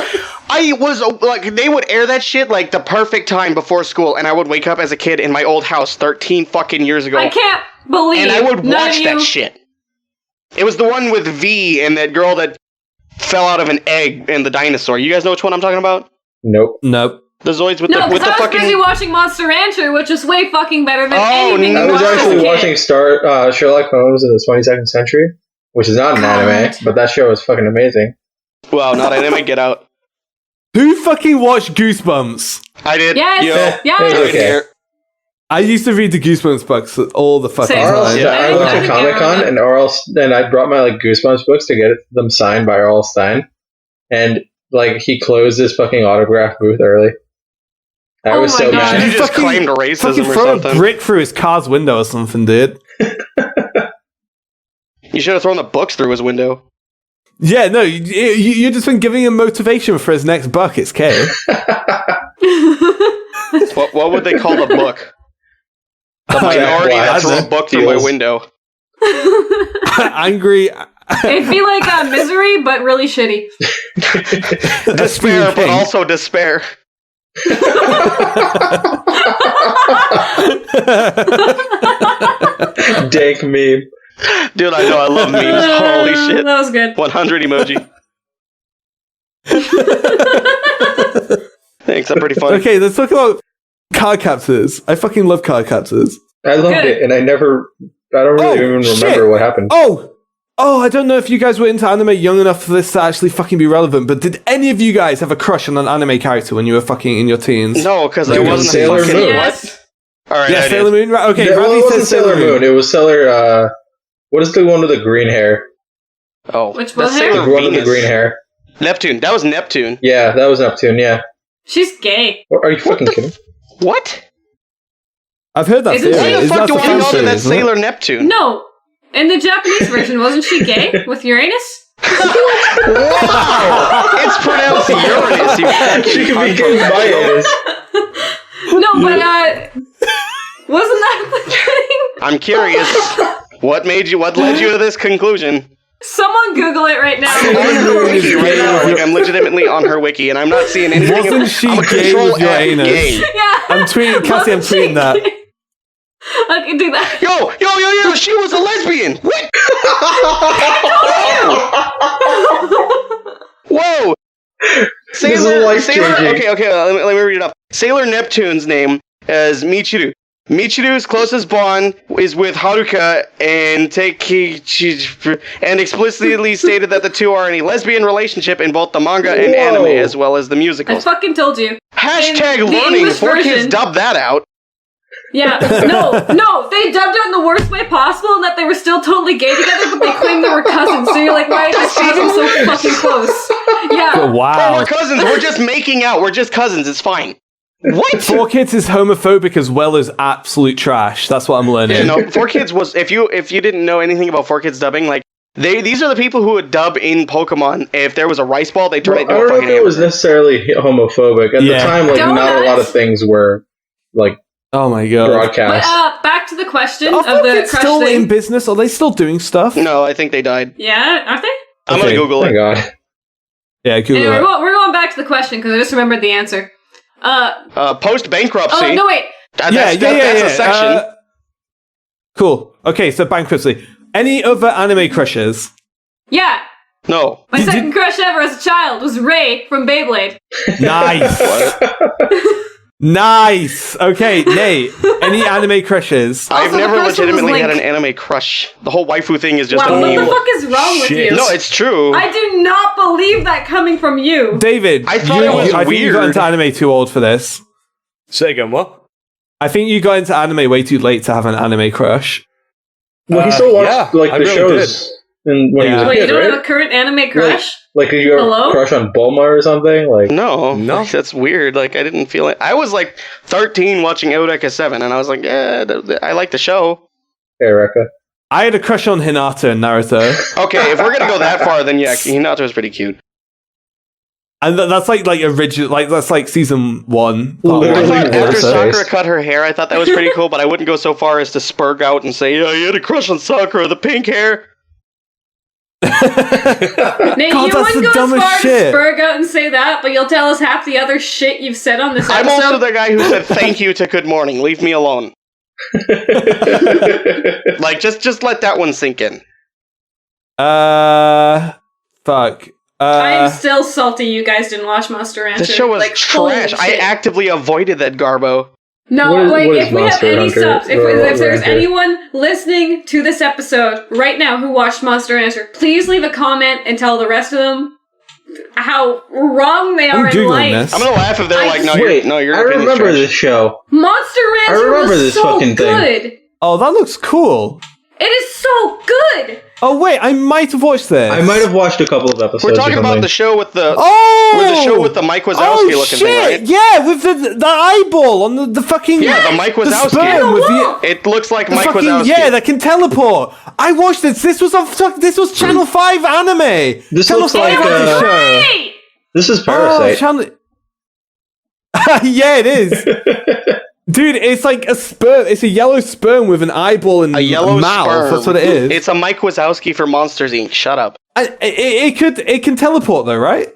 I was like, they would air that shit like the perfect time before school, and I would wake up as a kid in my old house 13 fucking years ago, I can't believe and I would none watch of that you- shit. It was the one with V and that girl that fell out of an egg and the dinosaur. You guys know which one I'm talking about? Nope. Nope. The Zoids with No, the because I was fucking. busy watching Monster Rancher, which is way fucking better than Oh, anything no. I you was watched as a actually kid. watching Sherlock Holmes in the 22nd Century, which is not an anime, but that show is fucking amazing. Wow, not anime. Get out. Who fucking watched Goosebumps? I did. Yes. Yo, Yes. It's right okay. here. I used to read the Goosebumps books all the fucking Same. Arl, time. Yeah. I went I to think Comic Con everyone- and I brought my like Goosebumps books to get them signed by Arl Stein, and like he closed his fucking autograph booth early. I Oh was my so God. Should mad. you just Fucking- claimed racism Fucking or throw something? a brick through his car's window or something, dude. You should have thrown the books through his window. Yeah, no, you've just been giving him motivation for his next buck. It's K. What would they call the book? The minority that Black threw a Black book through my Deals. window. Angry. It'd be like Misery, but really shitty. Despair, but King. also despair. Dank meme. Dude, I know, I love memes. Holy shit. That was good. 100 emoji. Thanks, I'm pretty funny. Okay, let's talk about card captors. I fucking love card captors. I loved Good. it, and I don't really even shit. remember what happened. Oh, I don't know if you guys were into anime young enough for this to actually fucking be relevant, but did any of you guys have a crush on an anime character when you were fucking in your teens? No, because I Dude, wasn't Sailor a fucking Moon. Yes. what? Alright, Yeah, I Sailor did. Moon. Right, okay, Well, Ravi it said wasn't Sailor Moon. It was Sailor. What is the one with the green hair? Oh, Which that's one? Sailor The one with the Venus. green hair. Neptune. That was Neptune. Yeah, that was Neptune. Yeah. She's gay. Are you fucking kidding? What? I've heard that Isn't theory. she- Why the Is fuck that do the I fan know that theory, that's isn't it? Sailor Neptune? No. In the Japanese version, wasn't she gay with Uranus? Wow! It's pronounced Uranus, you fucking She could be cunt. getting my ass. No, but wasn't that the thing? I'm curious. What led you to this conclusion? Someone Google it right now. I'm on her wiki right now. Like, I'm legitimately on her wiki, and I'm not seeing anything. Wasn't she I'm a gay control with your F anus? gay. Yeah. I'm tweeting, Cassie, I'm tweeting that. I can do that. Yo, she was a lesbian. What? Whoa. This is life-changing. Okay, let me read it up. Sailor Neptune's name is Michiru. Michiru's closest bond is with Haruka and Teikichi, and explicitly stated that the two are in a lesbian relationship in both the manga and Whoa. anime, as well as the I musicals. fucking told you. Hashtag in the learning. English 4 kids version- dubbed that out. Yeah. No, they dubbed it in the worst way possible and that they were still totally gay together, but they claimed they were cousins. So you're like, why are these cousins so fucking close? Yeah. Oh, Wow. we're cousins. We're just making out. We're just cousins. It's fine. What? 4 Kids is homophobic as well as absolute trash. That's what I'm learning. Yeah, no, 4 Kids was if you didn't know anything about 4 Kids dubbing, like these are the people who would dub in Pokemon. If there was a rice ball, they turn Well, it into I a don't know fucking if it was hamburger. necessarily homophobic. At Yeah. the time, like, not a lot Donuts. of things were, like, Oh my god. But broadcast. back to the question Are of 4 the Kids crush still thing. in business? Are they still doing stuff? No, I think they died. Yeah, aren't they? I'm Okay. gonna Google Oh my it. god. Yeah, Google Anyway, it. we're going back to the question because I just remembered the answer. Post bankruptcy. Oh no, wait. That's a section. Cool. Okay, so bankruptcy. Any other anime crushes? Yeah, No. my second crush ever as a child was Ray from Beyblade. Nice. Nice. Okay, Nate. Any anime crushes? I've Also, the never first one was legitimately had Link. an anime crush. The whole waifu thing is just Wow, a what meme. the fuck is wrong with Shit. you? No, it's true. I do not believe that coming from you. David, I thought it was I think you got weird. into anime too old for this. Say again, what? I think you got into anime way too late to have an anime crush. Well, he still watched yeah, like I the really shows when he was Yeah. a Wait, you kid, don't right? have a current anime crush? Like, did you have Hello? a crush on Bulma or something? Like, No, No. that's weird. Like, I didn't feel it. I was like 13 watching Eureka 7, and I was like, yeah, I like the show. Erica. I had a crush on Hinata and Naruto. Okay, if we're gonna go that far, then yeah, Hinata was pretty cute. And that's like original, like that's like season 1. Literally I thought Literally after worse Sakura face. cut her hair, I thought that was pretty cool, but I wouldn't go so far as to spurg out and say, yeah, you had a crush on Sakura, the pink hair. Nate, God, you that's wouldn't the go as dumbest far shit. to spurg out and say that, but you'll tell us half the other shit you've said on this I'm episode. also the guy who said thank you to Good Morning. Leave me alone. Like, just let that one sink in. Fuck. I'm still salty you guys didn't watch Monster Rancher. The show was like, trash. holy I shit. actively avoided that Garbo. No, What is- like, what is if we have Monster any Hunter? subs, if there's Rancher? anyone listening to this episode right now who watched Monster Rancher, please leave a comment and tell the rest of them how wrong they I'm are in Googling life. this. I'm gonna laugh if they're like, no, Wait, your I opinion's remember trash. this show. Monster Rancher I remember was this so fucking thing. good. Oh, that looks cool. It is so good. Oh wait, I might have watched this. I might have watched a couple of episodes. We're talking or about something. the show with the Mike Wazowski oh, looking shit. thing, right? Yeah, with the eyeball on the fucking Yeah, the Mike the Wazowski. sperm with the, It looks like the Mike fucking Wazowski. yeah, that can teleport. I watched this. This was Channel 5 anime. This Channel looks 5 like, had this uh, show. Hey! This is Oh, Parasite. Channel. Yeah, it is. Dude, it's like a sperm. It's a yellow sperm with an eyeball and A yellow mouth. sperm. That's what it is. It's a Mike Wazowski for Monsters Inc. Shut up. It can teleport though, right?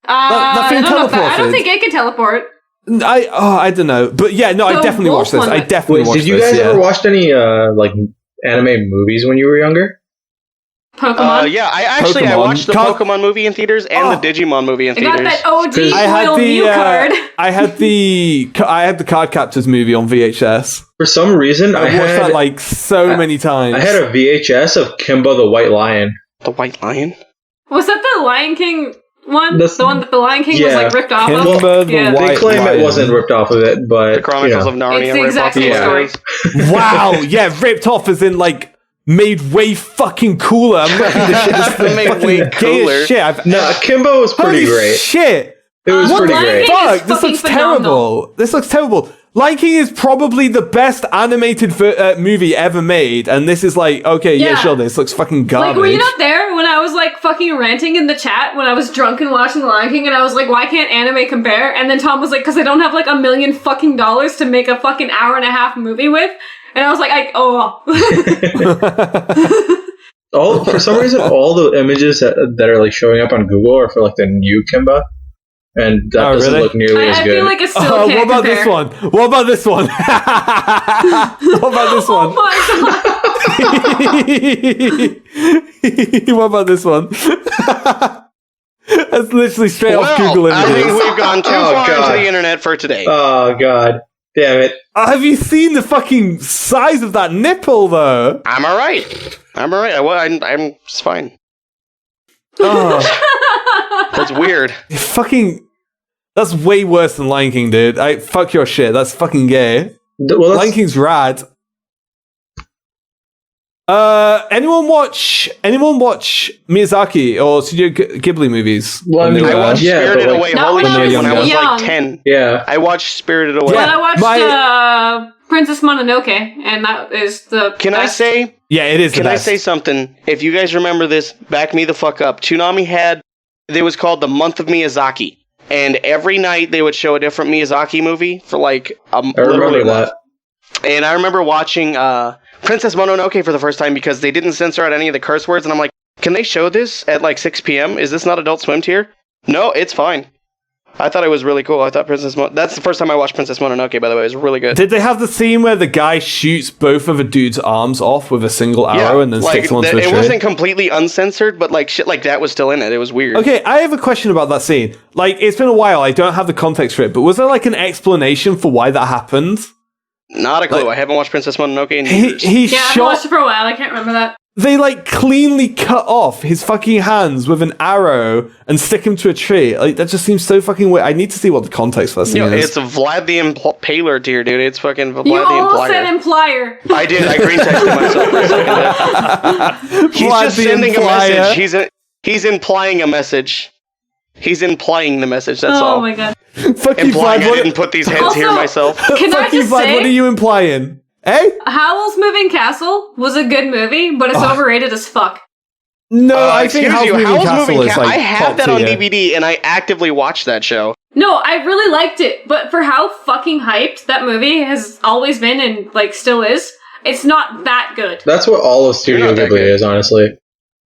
that thing I don't teleported. think it can teleport. I don't know, but yeah, no, I The definitely wolf watched this. one. I definitely Wait, watched did you this. guys Yeah. ever watch any like anime movies when you were younger? Pokemon. Yeah, I Pokemon. watched the Pokemon movie in theaters and the Digimon movie in I got theaters. that OG I had Royal Mew card. I had the Card Captors movie on VHS. For some reason, I I watched had that like so many times. I had a VHS of Kimba the White Lion. The White Lion? Was that the Lion King one? That's- the one that the Lion King was yeah. like ripped off Kimba of? the Yeah. White They claim Lion. it wasn't ripped off of it, but The Chronicles of Narnia. It's the rip exact off same the story. stories. Wow, yeah, ripped off as in like made way fucking cooler. I'm looking at this shit. This is the Made fucking way gayest cooler. shit I've no, Kimba was pretty Holy great. shit! It was What pretty Lion great. King is Fuck, this fucking looks phenomenal. terrible. This looks terrible. Lion King is probably the best animated movie ever made, and this is like, okay, yeah, Yeah. sure, this looks fucking Like, garbage. were you not there when I was like fucking ranting in the chat when I was drunk and watching The Lion King and I was like, why can't anime compare? And then Tom was like, because they don't have like $1 million fucking dollars to make a fucking hour and a half movie with. And I was like, For some reason, all the images that are like showing up on Google are for like the new Kimba, and that doesn't really? look nearly as I good. feel like it still Oh, can't what about compare. this one? What about this one? What about this Oh one? my god. What about this one? That's literally straight off Google Well, I think Images. we've gone too Oh, far God. into the internet for today. Oh god, damn it! Have you seen the fucking size of that nipple, though? I'm alright. I'm it's fine. Oh, That's weird. that's way worse than Lion King, dude. Fuck your shit. That's fucking gay. Well, Lion King's rad. Anyone watch Miyazaki or Studio Ghibli movies? Well, I when they mean, were- I watched yeah, Spirited but, like, Away Not when Holiday I when I was was young. like 10. yeah. I watched Spirited Away. But I watched my- Princess Mononoke, and that is the Can I best. say Yeah, it is. Can the I best. say something? If you guys remember this, back me the fuck up. Toonami it was called the Month of Miyazaki. And every night they would show a different Miyazaki movie for like I literally remember a month. that. And I remember watching Princess Mononoke for the first time because they didn't censor out any of the curse words. And I'm like, can they show this at like 6 p.m.? Is this not Adult Swim tier? No, it's fine. I thought it was really cool. I thought that's the first time I watched Princess Mononoke, by the way. It was really good. Did they have the scene where the guy shoots both of a dude's arms off with a single arrow and then sticks them onto a tree? It wasn't completely uncensored, but like shit like that was still in it. It was weird. Okay, I have a question about that scene. Like, it's been a while. I don't have the context for it, but was there like an explanation for why that happened? Not a clue. Like, I haven't watched Princess Mononoke in years. I haven't watched it for a while. I can't remember that. They like cleanly cut off his fucking hands with an arrow and stick him to a tree. Like, that just seems so fucking weird. I need to see what the context for that scene is. It's Vlad the Impaler tier, dude. It's fucking Vlad the You Implier. almost said implier. I did. I green texted myself for a second. He's Vlad just the sending Implier. a message. He's implying a message. He's implying the message. That's all. Oh my god. Fuck you, Implying Vlad. I didn't put these heads here Also, myself. Can I Fuck you, just Vlad. say, What are you implying? Eh? Howl's Moving Castle was a good movie, but it's overrated as fuck. No, I think Excuse you, Howl's Moving Castle is like I have top that on tier. DVD, and I actively watched that show. No, I really liked it, but for how fucking hyped that movie has always been and like still is, it's not that good. That's what all of Studio You're not that Ghibli good. is, honestly.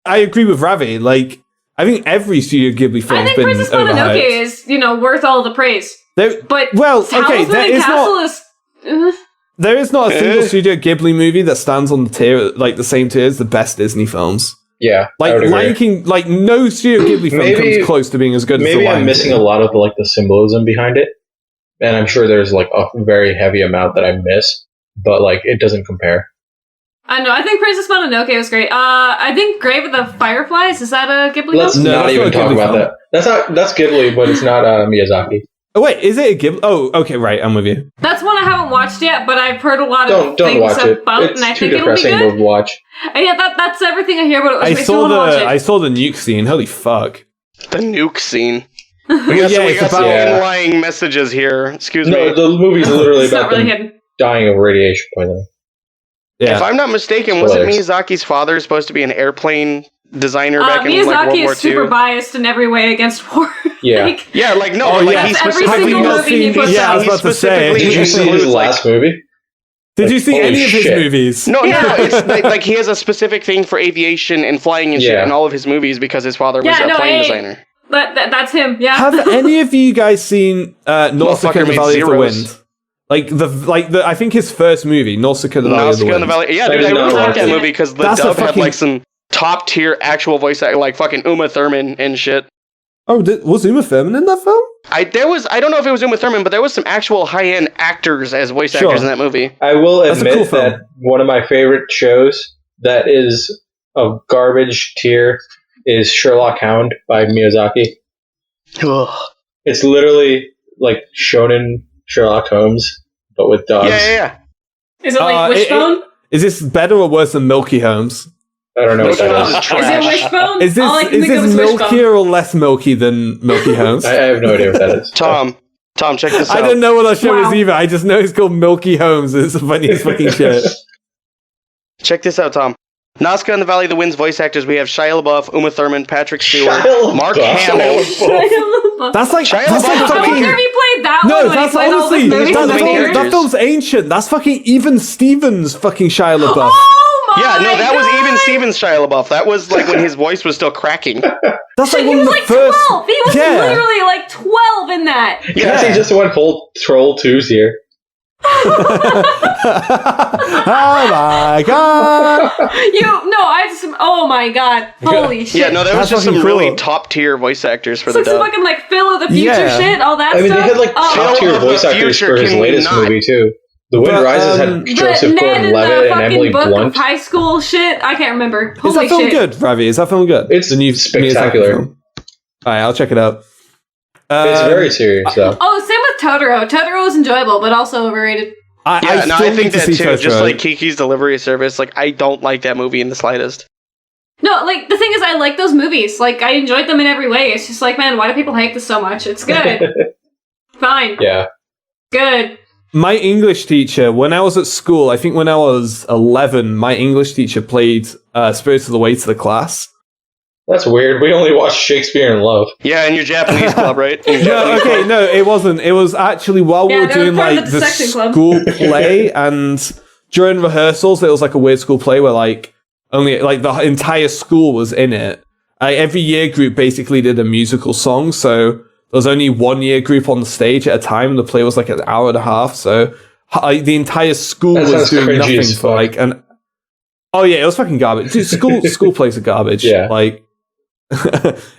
I agree with Ravi. Like, I think every Studio Ghibli I film's think been Princess Mononoke overhyped. is, worth all the praise. But well, Howl's okay, there Moving is Castle not is. there is not a single Studio Ghibli movie that stands on the tier like the same tier as the best Disney films. Yeah, I Like would agree. Lion King, like no Studio Ghibli film Maybe- comes close to being as good as the Maybe Lion I'm missing King. a lot of the symbolism behind it, and I'm sure there's like a very heavy amount that I miss, but like it doesn't compare. I know. I think Princess Mononoke was great. I think Grave of the Fireflies, is that a Ghibli Let's film? No, not that's even not a talk Ghibli about film. that. That's Ghibli, but it's not Miyazaki. Oh wait, is it a Ghibli? Oh, okay, right, I'm with you. That's one I haven't watched yet, but I've heard a lot of Don't things watch it. about, It's and I too think it'll be depressing good. to watch. And yeah, that's everything I hear about it. I Makes me saw wanna watch it. I saw the nuke scene. Holy fuck! The nuke scene. Yeah, we got it's some about- inlying messages here. Excuse No, me. the movie's literally It's not about really them hidden. dying of radiation poisoning. Yeah, If I'm not mistaken, wasn't Spoilers. Miyazaki's father supposed to be an airplane designer back in like Miyazaki World War is super II? biased in every way against war. Yeah. Like, Yeah, like no, Oh, like yeah. he That's every specifically single not movie he seen- puts yeah, I was out. about to say. Did you see his includes, like- last movie? did you see holy any of his shit. movies? No, Yeah. it's like he has a specific thing for aviation and flying and shit Yeah. in all of his movies because his father was Yeah, a no, plane hey. designer. That's him, yeah. Have any of you guys seen Nausicaa Motherfucker and the made Valley of the zeros. Wind? Like the I think his first movie, Nausicaa and the Valley of the Nausicaa Wind. and the Valley. Yeah, I dude, did I not really like watch that it. movie because the That's a dub had fucking- like some top tier actual voice actor, like fucking Uma Thurman and shit. Oh, was Uma Thurman in that film? I don't know if it was Uma Thurman, but there was some actual high end actors as voice Sure. actors in that movie. I will That's a cool admit film. that one of my favorite shows that is of garbage tier is Sherlock Hound by Miyazaki. Ugh. It's literally like shonen Sherlock Holmes, but with dogs. Yeah. Is it like Uh, Wishbone? Is this better or worse than Milky Holmes? I don't know what Milky Holmes that is is. Is it trash. Wishbone? Is All I can this think of is Wishbone. milkier or less milky than Milky Holmes? I have no idea what that is. Tom, check this out. I don't know what that show Wow. is either. I just know it's called Milky Holmes. And it's the funniest fucking shit. Check this out, Tom. Nausicaa and the Valley of the Wind's voice actors, we have Shia LaBeouf, Uma Thurman, Patrick Stewart, Shia Mark LaBeouf. Hamill. That's like Shia that's like LaBeouf. How fucking. have you played that No, one when that's he plays all honestly these movies one of in the the main theater? that film's ancient. That's fucking Even Stevens fucking Shia LaBeouf. Oh my Yeah, no, that was God. even Stevens Shia LaBeouf. That was like when his voice was still cracking. That's like He one of was the like first. 12. He was Yeah. literally like 12 in that. Cassie just went whole troll twos here. Oh my god! Oh my god. Holy shit. Yeah, no, there was That's just some fucking really cool. top tier voice actors for It's the like some dub. fucking like Phil of the Future Yeah. shit, all that I mean, stuff. they had like Oh. top tier Phil of the voice actors Future for his can latest not- movie too. The Wind But, Rises had But Joseph Ned in Gordon-Levitt the and Emily fucking book Blunt. of high school shit. I can't remember. Is Holy that film shit. good, Ravi? Is that film good? It's the new spectacular. Miyazaki film? Alright, I'll check it out. It's very serious though. Oh, same with Totoro. Totoro was enjoyable, but also overrated. Yeah, no, still I need think to that see too. Just Totoro. like Kiki's Delivery Service, like I don't like that movie in the slightest. No, like, the thing is, I like those movies. Like, I enjoyed them in every way. It's just like, man, why do people hate this so much? It's good. Fine. Yeah. Good. My English teacher, when I was at school, I think when I was 11, my English teacher played Spirits of the Way to the class. That's weird. We only watched Shakespeare in Love. Yeah, in your Japanese club, right? In your No, Japanese okay, club. no, it wasn't. It was actually while we Yeah, were they were doing part of like the the dissection club. school play, and during rehearsals, it was like a weird school play where like only like the entire school was in it. Every year group basically did a musical song, so there was only 1 year group on the stage at a time. The play was like an hour and a half, so the entire school was doing nothing for like an. Oh yeah, it was fucking garbage. Dude, school plays are garbage. Yeah. Like.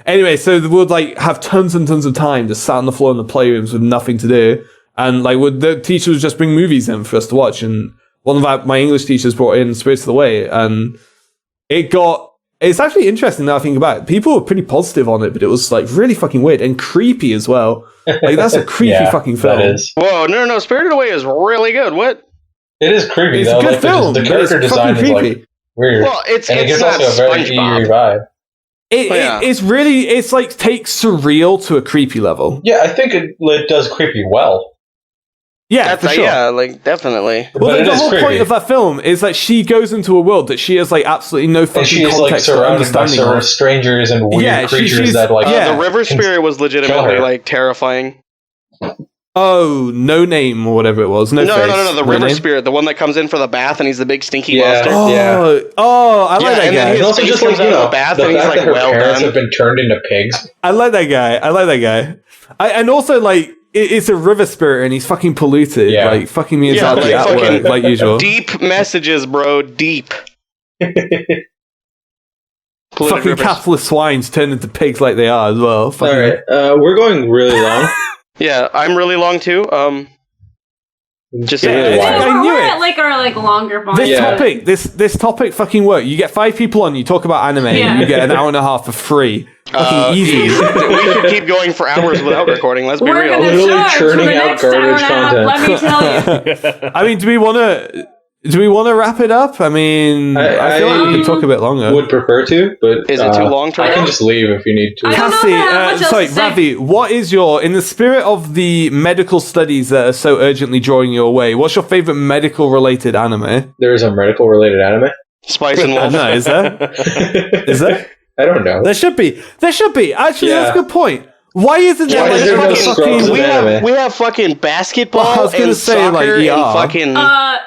Anyway, so they would like have tons and tons of time just sat on the floor in the playrooms with nothing to do, and like the teacher would just bring movies in for us to watch. And one of my English teachers brought in Spirits of the Way, and it's actually interesting now I think about it. People were pretty positive on it, but it was like really fucking weird and creepy as well. Like that's a creepy fucking film. That is. Whoa, no, Spirited Away is really good. What? It is creepy It's though. a good Like, film. the character design is like weird. Well, and it gives not also a very SpongeBob. eerie vibe. It's like takes surreal to a creepy level. Yeah, I think it does creepy well. Yeah, for sure. Yeah, like definitely. Well, But the it is whole creepy. point of that film is that she goes into a world that she has like absolutely no And fucking she is like context or surrounded by understanding of. strangers and weird creatures she's- that like. yeah. The river spirit was legitimately her. like terrifying. Oh, No Name or whatever it was. No, No, Face. the No river Name? spirit, the one that comes in for the bath and he's the big stinky Yeah. monster. I like that and then guy. his And also face just comes like, out you of know, the bath the and he's fact like, that her well parents done. have been turned into pigs. I like that guy. And also, like, it's a river spirit and he's fucking polluted. Yeah. Like, fucking me Yeah, exactly like at work, fucking like usual. Deep messages, bro. Deep. Polluted Fucking rivers. capitalist swines turned into pigs like they are as well. All Fucking right, we're going really long. Yeah, I'm really long too. Just Yeah, saying. it's- Yeah, I knew we're it. at like our like longer point. This topic fucking work. You get 5 people on, you talk about anime, and you get an hour and a half for free. Fucking easy. We could keep going for hours without recording. Let's be We're real. gonna Literally charge for churning the out next hour garbage and a half, content. let me tell you. I mean, do we want to wrap it up? I mean, I feel like we could talk a bit longer. Would prefer to, but Is it too long to I wrap? can just leave if you need to. I don't know Cassie, how much else sorry, to say. Ravi, what is in the spirit of the medical studies that are so urgently drawing you away, what's your favorite medical related anime? There is a medical related anime. Spice and Wolf. No, is there? Is there? I don't know. There should be. Actually, Yeah. that's a good point. Why isn't there Why like is there no fucking- scrubs in we anime? have fucking basketball Well, I was gonna and say, soccer like, yeah. and fucking...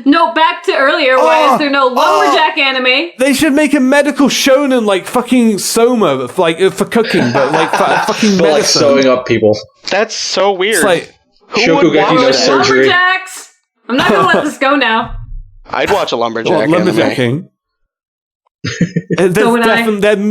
No, back to earlier. Why is there no lumberjack anime? They should make a medical shonen like fucking Soma, for cooking, but like for fucking But like medicine. sewing up people. That's so weird. It's like, Who would Shokugeki watch no that? surgery. Lumberjacks. I'm not gonna let this go now. I'd watch a lumberjack what, anime. lumberjacking? there's, So would I.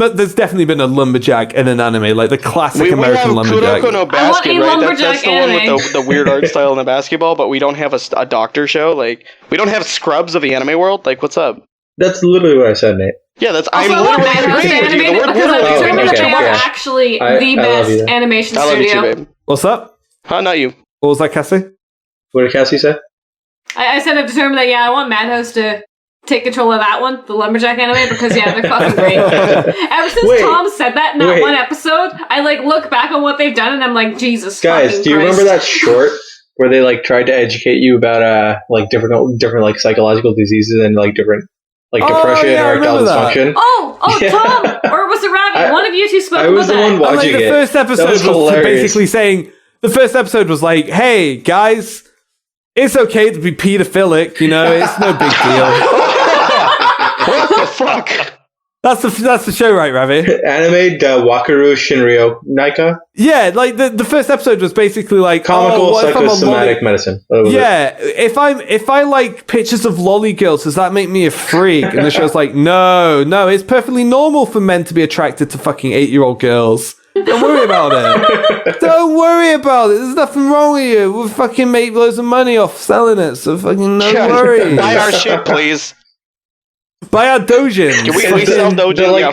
there's definitely been a lumberjack in an anime, like the classic We American have lumberjack. Kuroko no I want Basket, a right? lumberjack That's the one anime. with the weird art style in the basketball, but we don't have a doctor show. Like, we don't have Scrubs of the anime world. Like, what's up? That's literally what I said, Nate. Yeah, that's... Also, I'm I want literally Madhouse agreeing with you. The animated word because I've literally determined that is they too are much. actually I the love best you. animation I love you studio. too, babe. What's up? Huh, not you. What was that, Cassie? What did Cassie say? I said I've determined that I want Madhouse to take control of that one, the lumberjack anime, because they're fucking great. Ever since Wait, Tom said that in that wait. one episode, I like look back on what they've done and I'm like, Jesus Guys, fucking do you Christ. remember that short where they like tried to educate you about like different like psychological diseases and like different like Oh, depression yeah, I or erectile remember that. dysfunction? Oh, Yeah. Tom! Or was it Ravi? One of you two spoke I was about the that. one And, like, watching the it. first episode That was was hilarious. basically saying the first episode was like, "Hey guys, it's okay to be pedophilic. You know, it's no big deal." What the fuck? That's the show, right, Ravi? Anime da Wakaru Shinryo Naika. Yeah, like the first episode was basically like Comical what if I'm a psychosomatic lolly- medicine. That was it. Yeah, if I like pictures of lolly girls, does that make me a freak? And the show's like, no, it's perfectly normal for men to be attracted to fucking 8-year-old girls. Don't worry about it. Don't worry about it. There's nothing wrong with you. We'll fucking make loads of money off selling it, so fucking no worries. Buy our shit, please. Buy our dojins. Can we sell dojo? Yeah.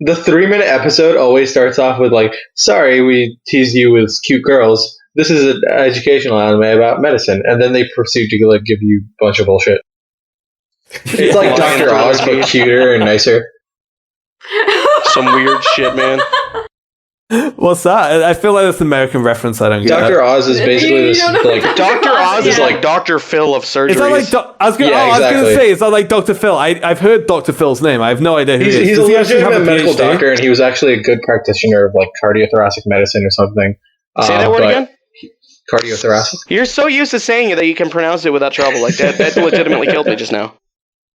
The 3-minute episode always starts off with like, "Sorry, we teased you with cute girls. This is an educational anime about medicine," and then they proceed to like give you a bunch of bullshit. It's like Dr. Oz, but cuter and nicer. Some weird shit, man. What's that? I feel like that's an American reference. I don't get Dr. that. Oz is basically You this don't know like Dr. Oz is Yeah. like Dr. Phil of surgeries. Is that like I was gonna Yeah, exactly. say, is that like Dr. Phil? I've heard Dr. Phil's name. I have no idea who he is. he's a Does he actually have legitimate medical PhD? doctor, and he was actually a good practitioner of like cardiothoracic medicine or something. Say that word but again? Cardiothoracic. You're so used to saying it that you can pronounce it without trouble. Like that legitimately killed me just now.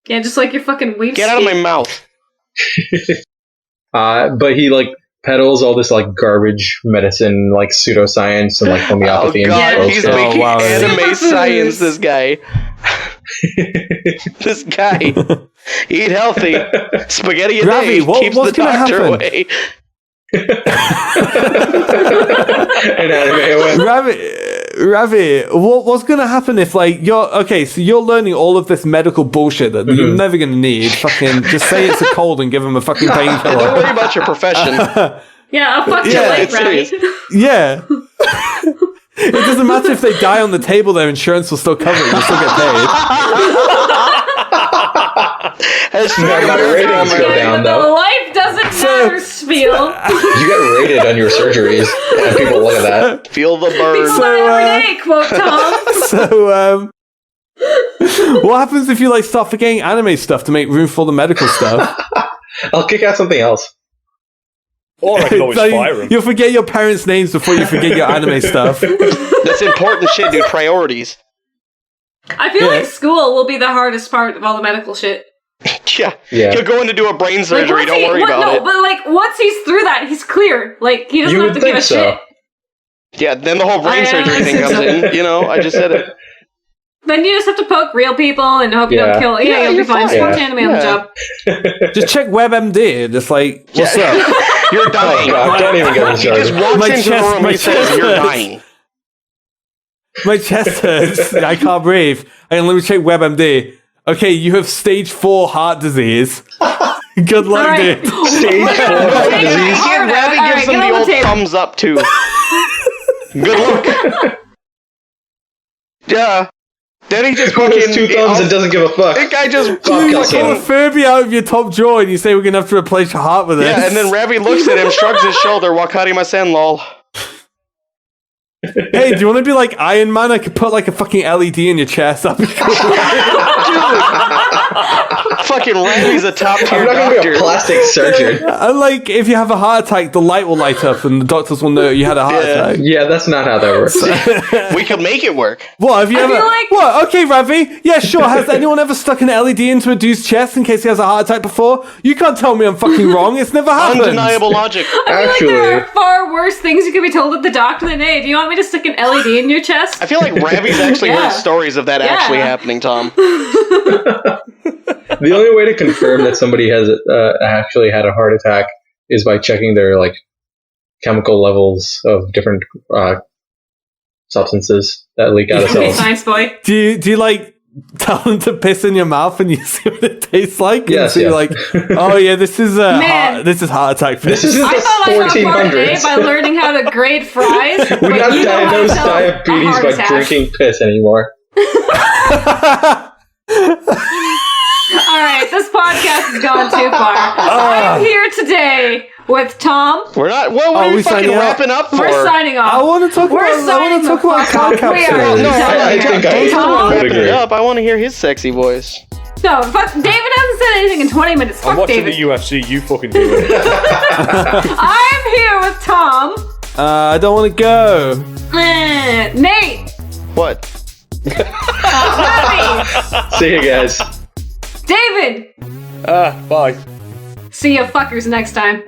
Yeah, just like your fucking weep Get out of my mouth. But he like peddles all this like garbage medicine, like pseudoscience and like homeopathy. Oh god, and he's bullshit. making anime Superfoods. science. This guy. This guy. Eat healthy. Spaghetti a Ravi, day keeps the what's gonna doctor happen? away. An anime one. Ravi, what's going to happen if, like, you're learning all of this medical bullshit that you're never going to need. Fucking just say it's a cold and give them a fucking Don't painkiller. worry about your profession. Yeah, I'll fuck Yeah, your leg, it's serious. Ravi. Yeah. It doesn't matter if they die on the table, their insurance will still cover it. You'll still get paid. No, my ratings go down The though. life doesn't matter spiel. You get rated on your surgeries, and people look at that. Feel the burn. People die every day, quote Tom. So, what happens if you, like, start forgetting anime stuff to make room for all the medical stuff? I'll kick out something else. Or I can always So fire him. you'll forget your parents' names before you forget your anime stuff. That's important shit, dude. Priorities. I feel like school will be the hardest part of all the medical shit. Yeah. Yeah. You're going to do a brain surgery. once Don't worry about it. But like once he's through that, he's clear. Like he doesn't You have would to give think a so. shit. Yeah, then the whole brain I surgery thing think comes so. in. You know, I just said it. Then you just have to poke real people and hope you Yeah. don't kill. Yeah, Yeah, you'll be you're fine. fine. Just watch Yeah. anime on the job. Just check WebMD. Just like, what's up? You're Oh dying. god, don't even get me He just started. walks My into chest- the room my and he says, chest you're hurts. dying. My chest hurts. I can't breathe. And let me check WebMD. Okay, you have stage 4 heart disease. Good luck, Alright. dude. Stage 4 heart disease. Harder. Ravi Alright, gives him get the on the old table. thumbs up, too. Good luck. Yeah. Then he just Who fucking... has 2 thumbs and doesn't give a fuck? That guy just You fucking... pull a Furby out of your top jaw and you say we're going to have to replace your heart with this. Yeah, and then Ravi looks at him, shrugs his shoulder, wakarimasen, lol. Hey, do you want to be like Iron Man? I could put like a fucking LED in your chest. That'd be cool. Fucking Ravi's a top tier I'm not gonna be doctor. a plastic surgeon. And like, if you have a heart attack, the light will light up and the doctors will know you had a heart Yeah. attack. Yeah, that's not how that works. We could make it work. What, have you ever... feel like- What, okay, Ravi? Yeah, sure. Has anyone ever stuck an LED into a dude's chest in case he has a heart attack before? You can't tell me I'm fucking wrong. It's never happened. Undeniable logic. There Actually, are far worse things you could be told at the doctor than, hey, do you want me to stick an LED in your chest? I feel like Ravi's actually Yeah. heard stories of that actually happening, Tom. the only way to confirm that somebody has actually had a heart attack is by checking their like chemical levels of different substances that leak out of Okay, cells. science boy. Do you like tell them to piss in your mouth and you see what it tastes like? Yes, So you're yeah. like, oh yeah, this is Man. this is heart attack. This is I the thought I got far today 1400s. by learning how to grade fries. We but don't you know how to diagnose tell a diabetes heart by attack. drinking piss anymore. Alright, this podcast has gone too far. I'm here today with Tom. We're not. What Are are we we fucking signing wrapping up for? We're signing off. I want to talk We're about. I want signing to talk the about fuck car off. We are capsules. No, I think I- don't Tom? wrap it agree. up. I want to hear his sexy voice. No, fuck. David hasn't said anything in 20 minutes. I'm Fuck watching David. the UFC, you fucking do it. I'm here with Tom. I don't want to go. Nate. What? Ravi. See you guys. David. Bye. See ya fuckers next time.